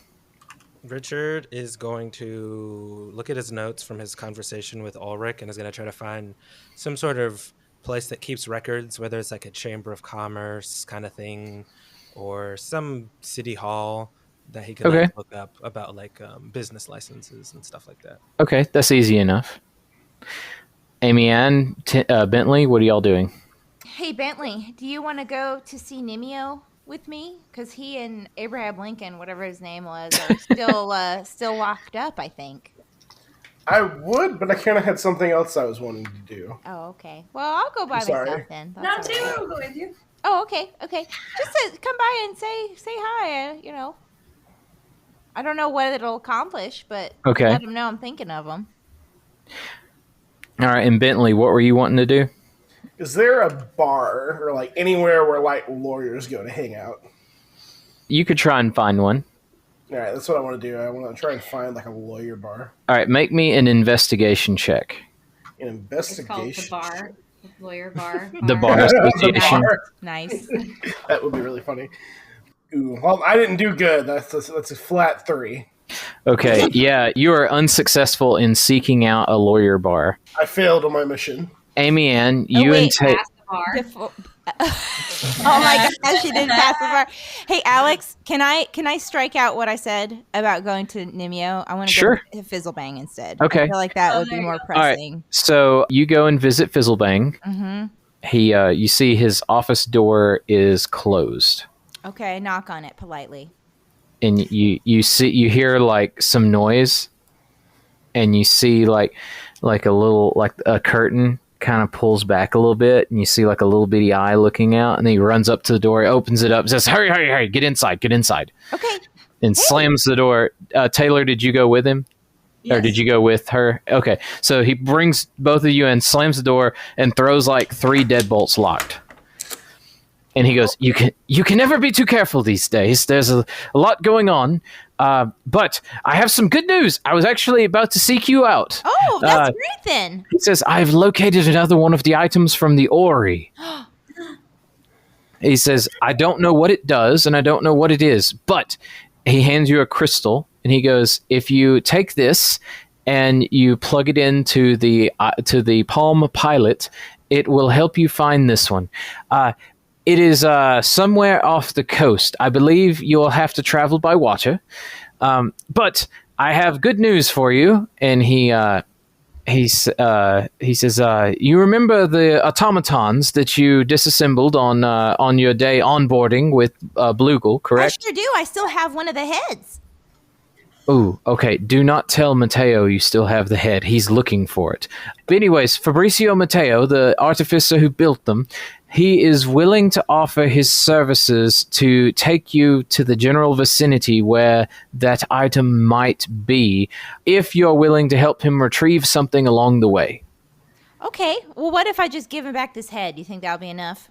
Speaker 2: Richard is going to look at his notes from his conversation with Ulrich and is going to try to find some sort of place that keeps records, whether it's like a chamber of commerce kind of thing or some city hall that he can like, look up about like business licenses and stuff like that.
Speaker 1: Okay, that's easy enough. Amy Ann, Bentley, what are y'all doing?
Speaker 6: Hey, Bentley, do you want to go to see Nimio with me? Because he and Abraham Lincoln, whatever his name was, are still locked up, I think.
Speaker 7: I would, but I kind of had something else I was wanting to do.
Speaker 6: Oh, okay. Well, I'll go by myself then.
Speaker 5: No, Taylor will go with you.
Speaker 6: Oh, okay. Just to come by and say hi, I don't know what it'll accomplish, but let him know I'm thinking of him.
Speaker 1: All right, and Bentley, what were you wanting to do?
Speaker 7: Is there a bar or like anywhere where like lawyers go to hang out?
Speaker 1: You could try and find one.
Speaker 7: All right, that's what I want to do. I want to try and find like a lawyer bar.
Speaker 1: All right, make me an investigation check.
Speaker 7: An investigation.
Speaker 8: It's called the bar. Lawyer bar.
Speaker 1: The bar association.
Speaker 6: Nice.
Speaker 7: That would be really funny. Ooh, well, I didn't do good. That's a flat 3.
Speaker 1: Okay, yeah, you are unsuccessful in seeking out a lawyer bar.
Speaker 7: I failed on my mission.
Speaker 1: Amy Ann, you and Taylor.
Speaker 6: Oh my gosh, she didn't pass the bar. Hey, Alex, can I strike out what I said about going to Nimio? I want to go to Fizzlebang instead.
Speaker 1: Okay.
Speaker 6: I feel like that would be more pressing.
Speaker 1: All right. So you go and visit Fizzlebang.
Speaker 6: Mm-hmm.
Speaker 1: You see his office door is closed.
Speaker 6: Okay, knock on it politely.
Speaker 1: And you hear like some noise, and you see like a little like a curtain kind of pulls back a little bit, and you see like a little bitty eye looking out, and then he runs up to the door, opens it up, says, hurry, get inside.
Speaker 6: Okay.
Speaker 1: And slams the door. Taylor, did you go with him? Yes. Or did you go with her? Okay. So he brings both of you in, slams the door, and throws like 3 deadbolts locked. And he goes, you can never be too careful these days. There's a lot going on. But I have some good news. I was actually about to seek you out.
Speaker 6: Oh, that's great then.
Speaker 1: He says, I've located another one of the items from the Ori. He says, I don't know what it does, and I don't know what it is. But he hands you a crystal, and he goes, if you take this and you plug it into the Palm Pilot, it will help you find this one. It is somewhere off the coast. I believe you'll have to travel by water. But I have good news for you. And he says, you remember the automatons that you disassembled on your day onboarding with Blugel, correct?
Speaker 6: I sure do. I still have one of the heads.
Speaker 1: Ooh, okay. Do not tell Matteo you still have the head. He's looking for it. But anyways, Fabrizio Matteo, the artificer who built them, he is willing to offer his services to take you to the general vicinity where that item might be, if you're willing to help him retrieve something along the way.
Speaker 6: Okay. Well, what if I just give him back this head? Do you think that'll be enough?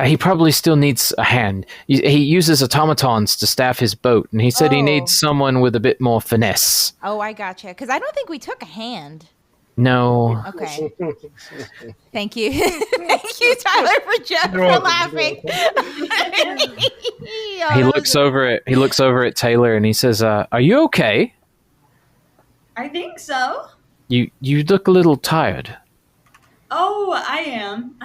Speaker 1: He probably still needs a hand. He uses automatons to staff his boat, and he said he needs someone with a bit more finesse.
Speaker 6: Oh, I gotcha. Because I don't think we took a hand.
Speaker 1: No.
Speaker 6: Okay. Thank you. Thank you, Tyler, for laughing.
Speaker 1: He looks over at Taylor, and he says, are you okay?
Speaker 5: I think so.
Speaker 1: You look a little tired.
Speaker 5: Oh, I am.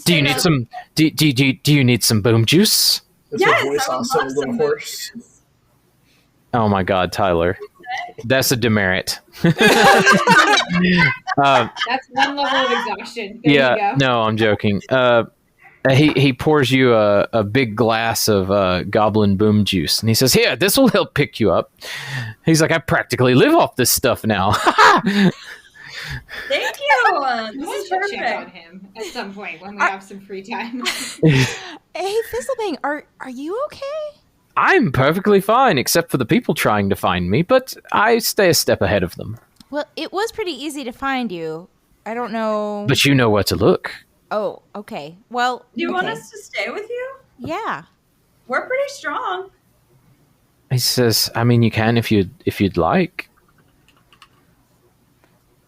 Speaker 1: Do you need some? Do you need some boom juice?
Speaker 7: Is
Speaker 5: Yes,
Speaker 7: her voice
Speaker 5: I would
Speaker 7: also a
Speaker 5: love
Speaker 7: little
Speaker 5: some
Speaker 7: hoarse?
Speaker 5: boobies.
Speaker 1: Oh my God, Tyler. That's a demerit.
Speaker 8: That's one level of exhaustion. There you go.
Speaker 1: No, I'm joking. He pours you a big glass of goblin boom juice, and he says, "Here, this will help pick you up." He's like, "I practically live off this stuff now."
Speaker 5: Thank you.
Speaker 8: We
Speaker 5: This is
Speaker 8: should check on
Speaker 5: perfect.
Speaker 8: him at some point when we have some free time.
Speaker 6: Hey, Fizzlebang, are you okay?
Speaker 1: I'm perfectly fine, except for the people trying to find me, but I stay a step ahead of them.
Speaker 6: Well, it was pretty easy to find you. I don't know.
Speaker 1: But you know where to look.
Speaker 6: Oh, okay. Well,
Speaker 5: Do you want
Speaker 6: okay.
Speaker 5: us to stay with you?
Speaker 6: Yeah.
Speaker 5: We're pretty strong.
Speaker 1: He says, "I mean, you can if you'd like."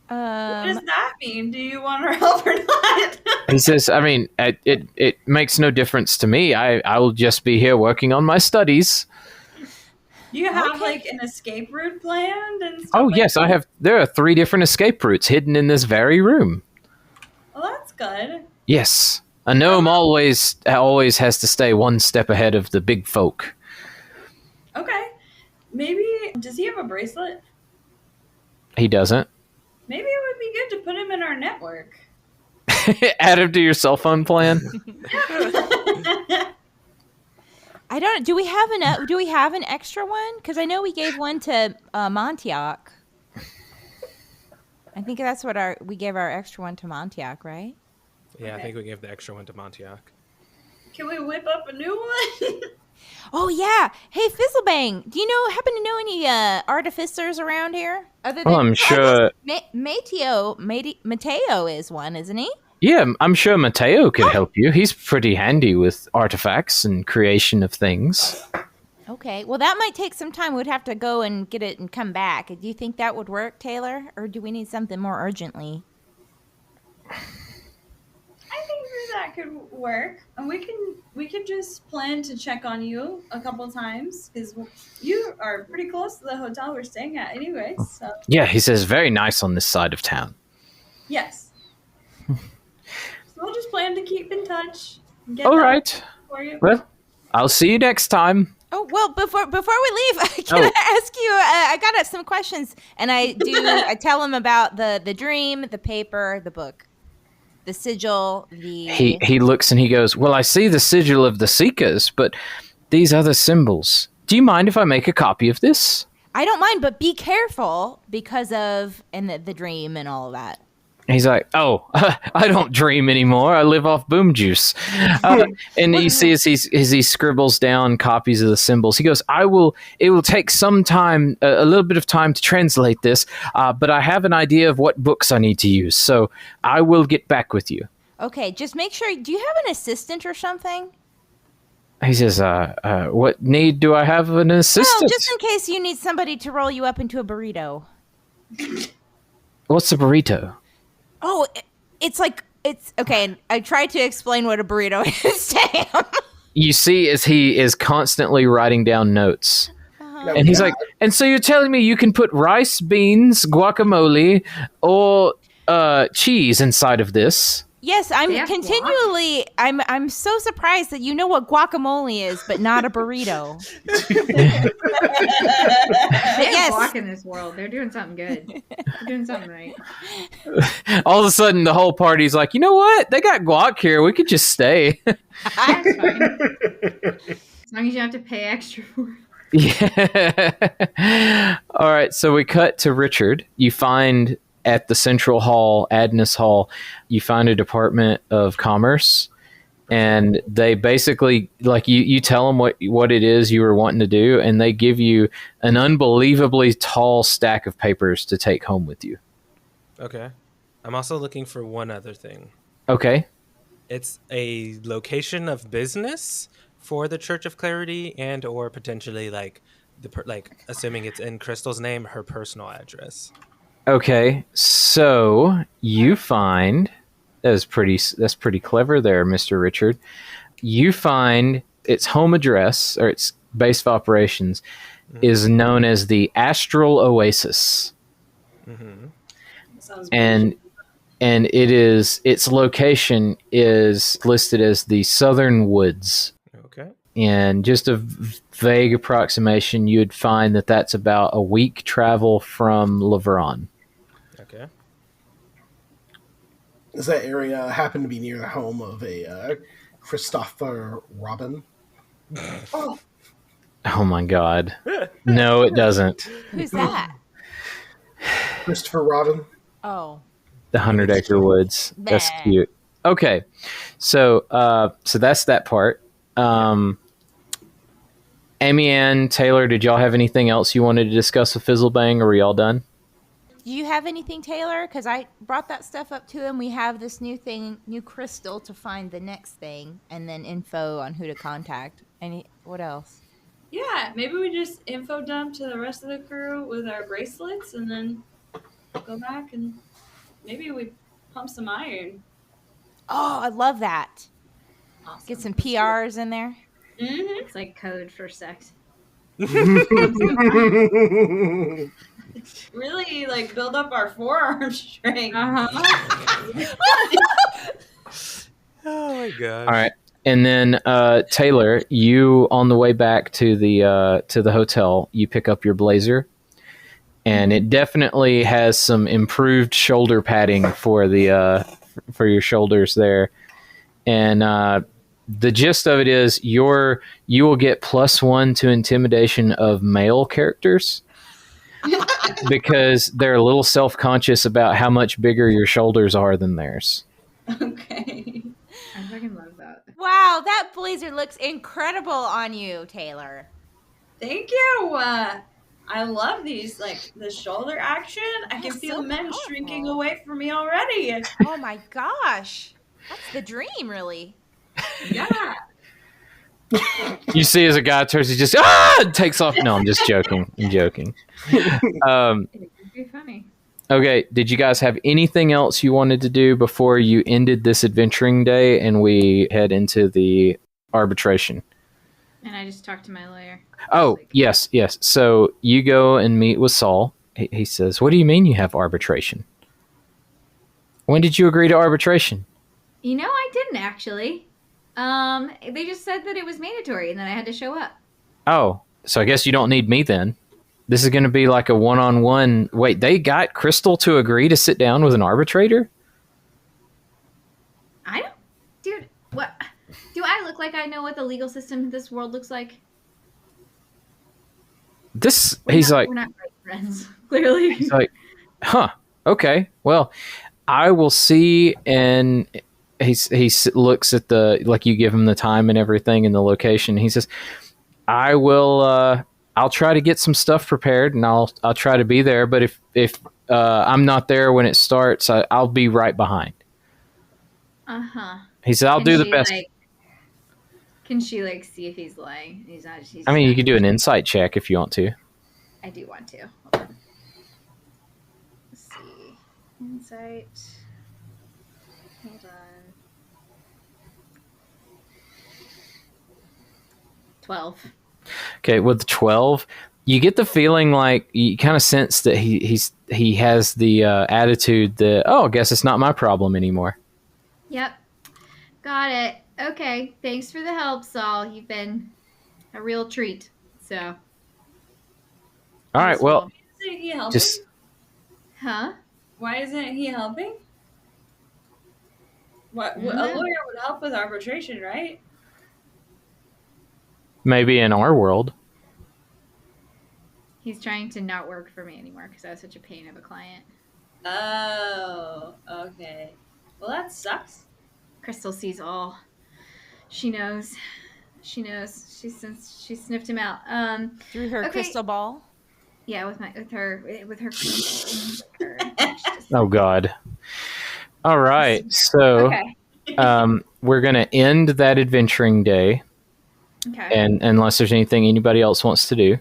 Speaker 5: What does that mean? Do you want our help or not?
Speaker 1: He says, "I mean, it makes no difference to me. I will just be here working on my studies."
Speaker 5: Do you have like an escape route planned and stuff?
Speaker 1: Oh
Speaker 5: like
Speaker 1: yes,
Speaker 5: that?
Speaker 1: I have. There are 3 different escape routes hidden in this very room.
Speaker 5: Well, that's good.
Speaker 1: Yes, a gnome always has to stay one step ahead of the big folk.
Speaker 5: Okay. Maybe, does he have a bracelet?
Speaker 1: He doesn't.
Speaker 5: Maybe it would be good to put him in our network.
Speaker 1: Add him to your cell phone plan.
Speaker 6: I don't. Do we have an extra one? Because I know we gave one to Montiac. I think that's what we gave our extra one to Montiac, right?
Speaker 2: Yeah,
Speaker 5: Okay.
Speaker 2: I think we gave the extra one to Montiac.
Speaker 5: Can we whip up a new one?
Speaker 6: Oh yeah. Hey, Fizzlebang, do you happen to know any artificers around here? Other than,
Speaker 1: Oh, I'm sure.
Speaker 6: Mateo is one, isn't he?
Speaker 1: Yeah, I'm sure Mateo could help you. He's pretty handy with artifacts and creation of things.
Speaker 6: Okay. Well, that might take some time. We'd have to go and get it and come back. Do you think that would work, Taylor, or do we need something more urgently?
Speaker 5: I think that could work, and we can just plan to check on you a couple times because you are pretty close to the hotel we're staying at, anyways. So
Speaker 1: Yeah, he says very nice on this side of town.
Speaker 5: yes, so we'll just plan to keep in touch. And get
Speaker 1: All
Speaker 5: that
Speaker 1: right.
Speaker 5: for you.
Speaker 1: Well, I'll see you next time.
Speaker 6: Oh, well, before we leave, can I ask you, I got some questions, and I tell him about the dream, the paper, the book, the sigil,
Speaker 1: He looks and he goes, "Well, I see the sigil of the Seekers, but these other symbols. Do you mind if I make a copy of this?"
Speaker 6: I don't mind, but be careful because of the dream and all of that.
Speaker 1: He's like, "Oh, I don't dream anymore. I live off boom juice." And you see as he scribbles down copies of the symbols, he goes, it will take some time, a little bit of time to translate this, but I have an idea of what books I need to use, so I will get back with you."
Speaker 6: Okay, just make sure. Do you have an assistant or something?
Speaker 1: He says, "What need do I have of an assistant?"
Speaker 6: Well, just in case you need somebody to roll you up into a burrito.
Speaker 1: What's a burrito?
Speaker 6: Oh, it's okay. And I tried to explain what a burrito is to him.
Speaker 1: You see as he is constantly writing down notes.
Speaker 7: No,
Speaker 1: And he's
Speaker 7: God.
Speaker 1: like, "And so you're telling me you can put rice, beans, guacamole, or cheese inside of this?"
Speaker 6: Yes, I'm
Speaker 8: Yeah,
Speaker 6: continually. I'm so surprised that you know what guacamole is, but not a burrito.
Speaker 8: They have
Speaker 6: Yes.
Speaker 8: guac in this world. They're doing something good. They're doing something right.
Speaker 1: All of a sudden, the whole party's like, "You know what? They got guac here. We could just stay."
Speaker 8: That's fine. As long as you have to pay extra for it.
Speaker 1: Yeah. All right. So we cut to Richard. You find at the Central Hall, Adness Hall, you find a Department of Commerce, and they basically, like, you tell them what it is you were wanting to do, and they give you an unbelievably tall stack of papers to take home with you.
Speaker 2: Okay. I'm also looking for one other thing.
Speaker 1: Okay.
Speaker 2: It's a location of business for the Church of Clarity, and or potentially like assuming it's in Crystal's name, her personal address.
Speaker 1: Okay. So you find that's pretty clever there, Mr. Richard. You find its home address, or its base of operations, is known as the Astral Oasis.
Speaker 2: Mm-hmm.
Speaker 5: Sounds
Speaker 1: And its location is listed as the Southern Woods.
Speaker 2: Okay.
Speaker 1: and just a vague approximation, you would find that that's about a week travel from Lavron.
Speaker 2: Okay.
Speaker 7: Does that area happen to be near the home of a Christopher Robin?
Speaker 4: Oh,
Speaker 1: Oh my God. No, it doesn't.
Speaker 6: Who's that?
Speaker 7: Christopher Robin?
Speaker 6: Oh.
Speaker 1: The 100-acre woods. That's
Speaker 6: Bah.
Speaker 1: cute. Okay. So that's that part. Amy Ann, Taylor, did y'all have anything else you wanted to discuss with Fizzlebang, or were y'all done?
Speaker 6: Do you have anything, Taylor? Because I brought that stuff up to him. We have this new crystal to find the next thing, and then info on who to contact. What else?
Speaker 5: Yeah, maybe we just info dump to the rest of the crew with our bracelets and then go back and maybe we pump some iron.
Speaker 6: Oh, I love that.
Speaker 5: Awesome.
Speaker 6: Get some PRs in there.
Speaker 5: Mm-hmm.
Speaker 8: It's like code for sex.
Speaker 5: Really, like, build up our forearm strength.
Speaker 2: Oh my gosh.
Speaker 1: All right. And then Taylor, you on the way back to the hotel, you pick up your blazer, and it definitely has some improved shoulder padding for for your shoulders there. And the gist of it is you will get +1 to intimidation of male characters because they're a little self-conscious about how much bigger your shoulders are than theirs.
Speaker 5: Okay.
Speaker 8: I fucking love that.
Speaker 6: Wow, that blazer looks incredible on you, Taylor.
Speaker 5: Thank you. I love these, like, the shoulder action. I can
Speaker 6: That's
Speaker 5: feel
Speaker 6: so
Speaker 5: men
Speaker 6: powerful.
Speaker 5: shrinking away from me already.
Speaker 6: Oh my gosh. That's the dream, really.
Speaker 5: Yeah.
Speaker 1: You see as a guy turns, he just takes off. No, I'm just joking. I'm joking.
Speaker 8: It would be funny.
Speaker 1: Okay, did you guys have anything else you wanted to do before you ended this adventuring day and we head into the arbitration?
Speaker 8: And I just talked to my lawyer.
Speaker 1: Oh, yes. So you go and meet with Saul. He says, "What do you mean you have arbitration? When did you agree to arbitration?"
Speaker 8: You know, I didn't actually. They just said that it was mandatory and that I had to show up.
Speaker 1: Oh, so I guess you don't need me then. This is going to be like a one-on-one. Wait, they got Crystal to agree to sit down with an arbitrator?
Speaker 8: I don't, dude. What? Do I look like I know what the legal system of this world looks like?
Speaker 1: He's like,
Speaker 8: we're not great friends. Clearly,
Speaker 1: he's like, huh? Okay, well, I will see. And he looks at like you give him the time and everything and the location. He says, I will. I'll try to get some stuff prepared, and I'll try to be there. But if I'm not there when it starts, I'll be right behind. He said, I'll do the best.
Speaker 8: Can she see if he's lying? He's not.
Speaker 1: I mean, you can do an insight check if you want to.
Speaker 8: I do want to. Hold on. Let's see. Insight. Hold on. 12.
Speaker 1: Okay, with 12, you get the feeling like you kind of sense that he has the attitude that, I guess it's not my problem anymore.
Speaker 8: Yep. Got it. Okay. Thanks for the help, Saul. You've been a real treat. So.
Speaker 1: All right. Well,
Speaker 5: Isn't he helping?
Speaker 1: just
Speaker 8: Huh?
Speaker 5: Why isn't he helping? What? A lawyer would help with arbitration, right?
Speaker 1: maybe in our world.
Speaker 8: He's trying to not work for me anymore because I was such a pain of a client.
Speaker 5: Oh, okay. Well, that sucks.
Speaker 8: Crystal sees all. She knows. She knows. She sniffed him out.
Speaker 6: Through her crystal ball.
Speaker 8: Yeah, with her.
Speaker 1: Oh God. All right. So
Speaker 8: Okay.
Speaker 1: we're gonna end that adventuring day.
Speaker 8: Okay.
Speaker 1: And unless there's anything anybody else wants to do.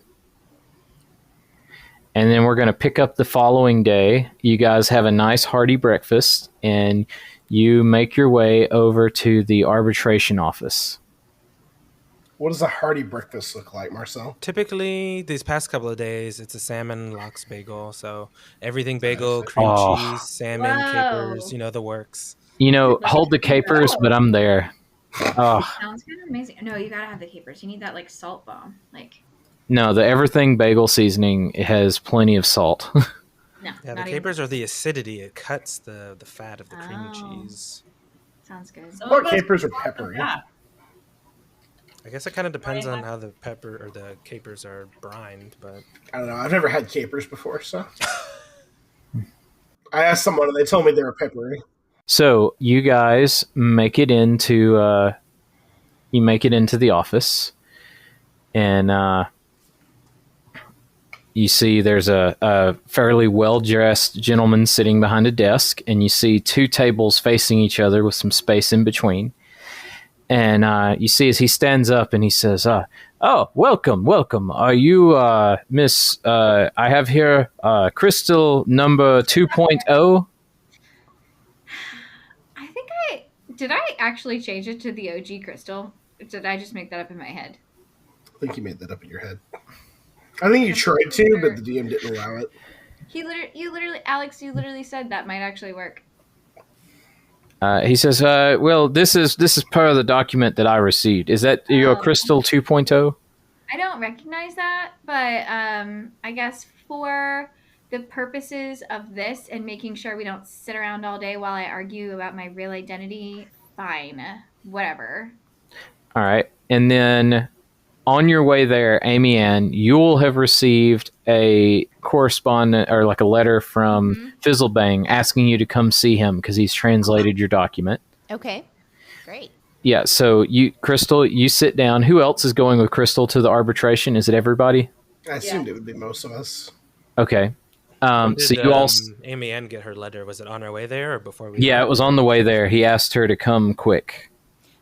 Speaker 1: And then we're going to pick up the following day. You guys have a nice hearty breakfast, and you make your way over to the arbitration office.
Speaker 7: What does a hearty breakfast look like, Marcel?
Speaker 2: Typically, these past couple of days, it's a salmon lox bagel. So everything bagel, cream cheese, salmon, capers, the works.
Speaker 1: Hold the capers, but I'm there. Oh,
Speaker 8: Sounds kind of amazing. No, you gotta have the capers. You need that like salt bomb. Like
Speaker 1: no, the everything bagel seasoning has plenty of salt.
Speaker 8: no,
Speaker 2: Yeah, the
Speaker 8: not
Speaker 2: capers
Speaker 8: even.
Speaker 2: are the acidity. It cuts the fat of the cream
Speaker 8: Oh.
Speaker 2: cheese.
Speaker 8: Sounds good.
Speaker 5: Some
Speaker 7: Or
Speaker 5: of us
Speaker 7: capers are
Speaker 5: want
Speaker 7: peppery.
Speaker 5: that.
Speaker 2: I guess it kind of depends on how the pepper or the capers are brined, but
Speaker 7: I don't know. I've never had capers before, so I asked someone and they told me they were peppery.
Speaker 1: So you guys make it into the office, and you see there's a fairly well-dressed gentleman sitting behind a desk, and you see two tables facing each other with some space in between. And you see as he stands up and he says, "Oh, welcome. Are you Miss? I have here Crystal number 2.0."
Speaker 8: I think did I actually change it to the OG crystal? Or did I just make that up in my head?
Speaker 7: I think you made that up in your head. I think you tried to, but the DM didn't allow it.
Speaker 8: Alex, you literally said that might actually work.
Speaker 1: He says, "Well, this is per the document that I received. Is that your Crystal 2.0?"
Speaker 8: I don't recognize that, but I guess for the purposes of this and making sure we don't sit around all day while I argue about my real identity, fine, whatever.
Speaker 1: All right, and then on your way there, Amy Ann, you'll have received a correspondent or like a letter from Fizzlebang asking you to come see him because he's translated your document.
Speaker 6: Okay, great.
Speaker 1: Yeah, so Crystal, you sit down. Who else is going with Crystal to the arbitration? Is it everybody?
Speaker 7: I assumed it would be most of us.
Speaker 1: Okay. So
Speaker 2: did
Speaker 1: you all.
Speaker 2: Amy Ann get her letter? Was it on her way there or before we?
Speaker 1: Yeah, it was on the way there. He asked her to come quick.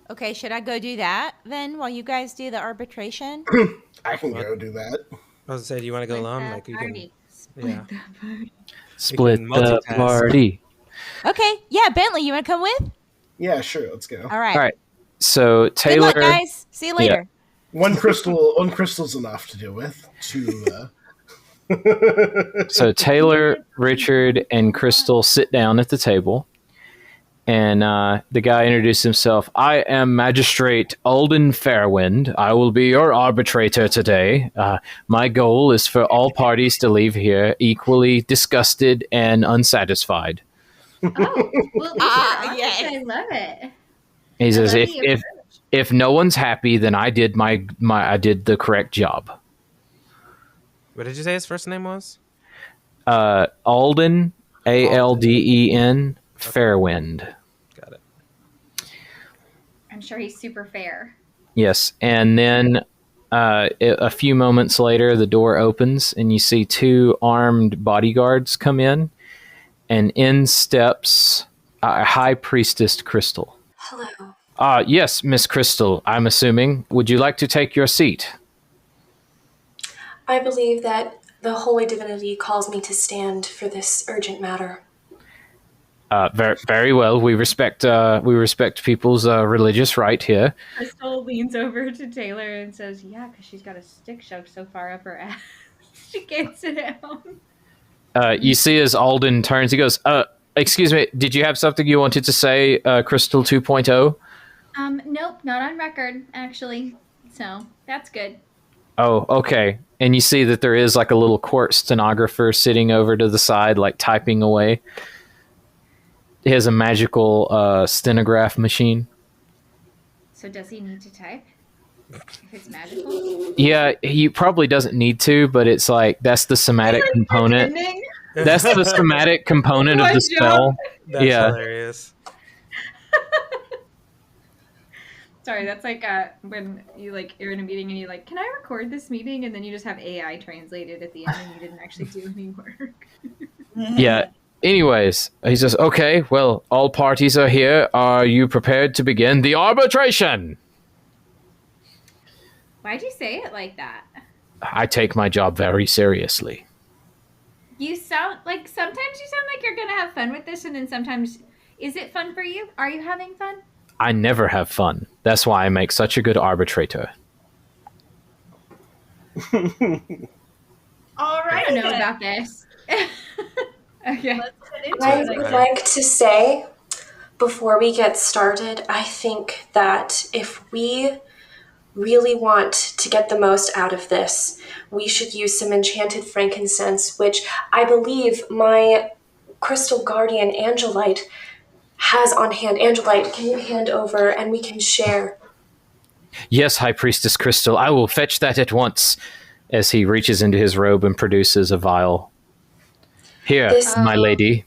Speaker 6: Okay, should I go do that then while you guys do the arbitration?
Speaker 7: I can go do that.
Speaker 2: I was gonna say, do you want to go alone? Like you can. Yeah.
Speaker 1: Split
Speaker 2: can
Speaker 1: the
Speaker 2: multitask.
Speaker 1: party.
Speaker 6: Okay, yeah, Bentley, you want to come with?
Speaker 7: Yeah, sure. Let's go.
Speaker 6: All right.
Speaker 1: All right. So
Speaker 6: Good
Speaker 1: Taylor.
Speaker 6: luck, guys. See you later.
Speaker 7: One crystal's enough to deal with.
Speaker 1: So Taylor, Richard, and Crystal sit down at the table, and the guy introduced himself. "I am Magistrate Alden Fairwind. I will be your arbitrator today. My goal is for all parties to leave here equally disgusted and unsatisfied."
Speaker 8: Oh, well,
Speaker 6: yes.
Speaker 8: I love it.
Speaker 1: He says,
Speaker 8: love the
Speaker 1: "If no one's happy, then I did I did the correct job."
Speaker 2: What did you say his first name was?
Speaker 1: Alden, Alden, Fairwind.
Speaker 2: Got it.
Speaker 8: I'm sure he's super fair.
Speaker 1: Yes, and then a few moments later, the door opens, and you see two armed bodyguards come in, and in steps High Priestess Crystal.
Speaker 4: Hello.
Speaker 1: Yes, Miss Crystal, I'm assuming. Would you like to take your seat?
Speaker 4: I believe that the Holy Divinity calls me to stand for this urgent matter.
Speaker 1: Very, very well. We respect people's religious right here.
Speaker 8: Crystal leans over to Taylor and says, "Yeah, because she's got a stick shoved so far up her ass she can't sit down."
Speaker 1: You see as Alden turns, he goes, "Excuse me, did you have something you wanted to say, Crystal 2.0?
Speaker 8: Nope, not on record, actually. So that's good.
Speaker 1: Oh, okay." And you see that there is like a little court stenographer sitting over to the side, like typing away. He has a magical stenograph machine.
Speaker 8: So does he need to type? If it's magical?
Speaker 1: Yeah, he probably doesn't need to, but it's like that's the somatic component. That's the somatic component of the spell.
Speaker 2: That's hilarious.
Speaker 8: Sorry, that's like when you're in a meeting and you're like, "Can I record this meeting?" And then you just have AI translated at the end and you didn't actually do any work.
Speaker 1: Yeah. Anyways, he says, "Okay, well, all parties are here. Are you prepared to begin the arbitration?"
Speaker 8: Why'd you say it like that?
Speaker 1: I take my job very seriously.
Speaker 8: You sound like sometimes you sound like you're gonna have fun with this, and then sometimes, is it fun for you? Are you having fun?
Speaker 1: I never have fun. That's why I make such a good arbitrator.
Speaker 8: All right, I don't know about this. Okay.
Speaker 5: Let's get into
Speaker 4: I
Speaker 5: it.
Speaker 4: would like to say before we get started, I think that if we really want to get the most out of this, we should use some enchanted frankincense, which I believe my crystal guardian, Angelite, has on hand. Angelite, can you hand over and we can share?
Speaker 1: Yes, High Priestess Crystal, I will fetch that at once, as he reaches into his robe and produces a vial. Here, my lady.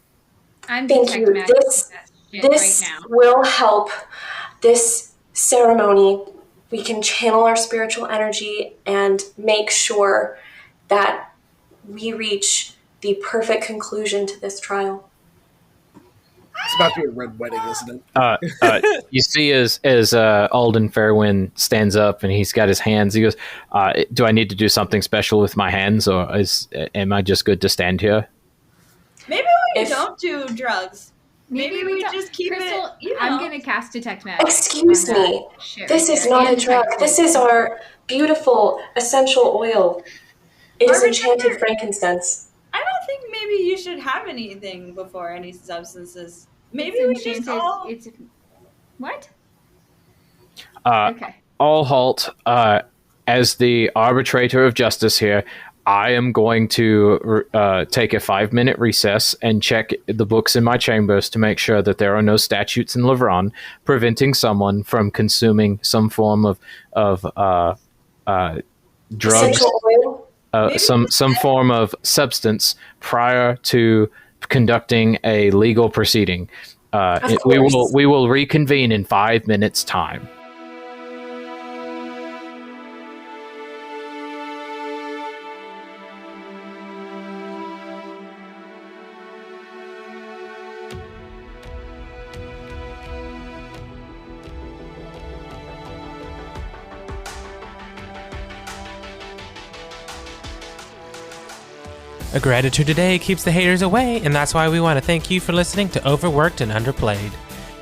Speaker 8: I'm
Speaker 4: Thank you.
Speaker 8: detect magic
Speaker 4: This
Speaker 8: right now.
Speaker 4: will help this ceremony. We can channel our spiritual energy and make sure that we reach the perfect conclusion to this trial.
Speaker 7: It's about to be a red wedding, isn't it?
Speaker 1: You see as Alden Fairwind stands up and he's got his hands, he goes, do I need to do something special with my hands, or am I just good to stand here?
Speaker 5: Maybe we don't do drugs. Maybe we just keep
Speaker 8: Crystal,
Speaker 5: it. You know.
Speaker 8: I'm going to cast detect magic.
Speaker 4: Excuse me. This is not a drug. This is our beautiful essential oil. It is enchanted frankincense.
Speaker 5: I don't think maybe you should have anything before any substances. Maybe we just all...
Speaker 8: What?
Speaker 1: Okay. All halt. As the arbitrator of justice here, I am going to take a 5-minute recess and check the books in my chambers to make sure that there are no statutes in Lavron preventing someone from consuming some form of drugs, some form of substance prior to conducting a legal proceeding. We will reconvene in 5 minutes' time.
Speaker 2: A gratitude today keeps the haters away, and that's why we want to thank you for listening to Overworked and Underplayed.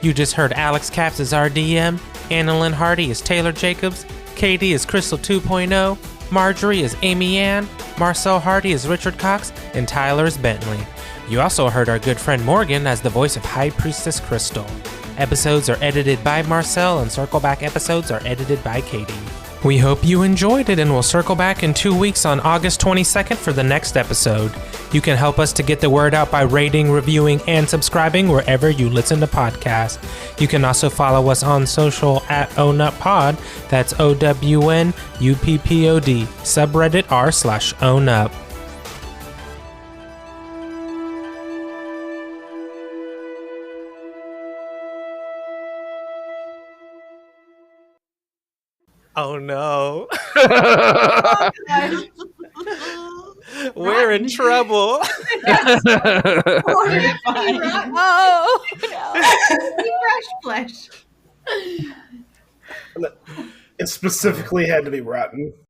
Speaker 2: You just heard Alex Capps as our DM, Annalyn Hardy as Taylor Jacobs, Katie as Crystal 2.0, Marjorie as Amy Ann, Marcel Hardy as Richard Cox, and Tyler as Bentley. You also heard our good friend Morgan as the voice of High Priestess Crystal. Episodes are edited by Marcel, and Circle Back episodes are edited by Katie. We hope you enjoyed it, and we'll circle back in 2 weeks on August 22nd for the next episode. You can help us to get the word out by rating, reviewing, and subscribing wherever you listen to podcasts. You can also follow us on social at OwnUpPod. That's OWNUPPOD. Subreddit r/OwnUp. Oh no. We're in trouble.
Speaker 8: Oh, no. Fresh flesh.
Speaker 7: It specifically had to be rotten.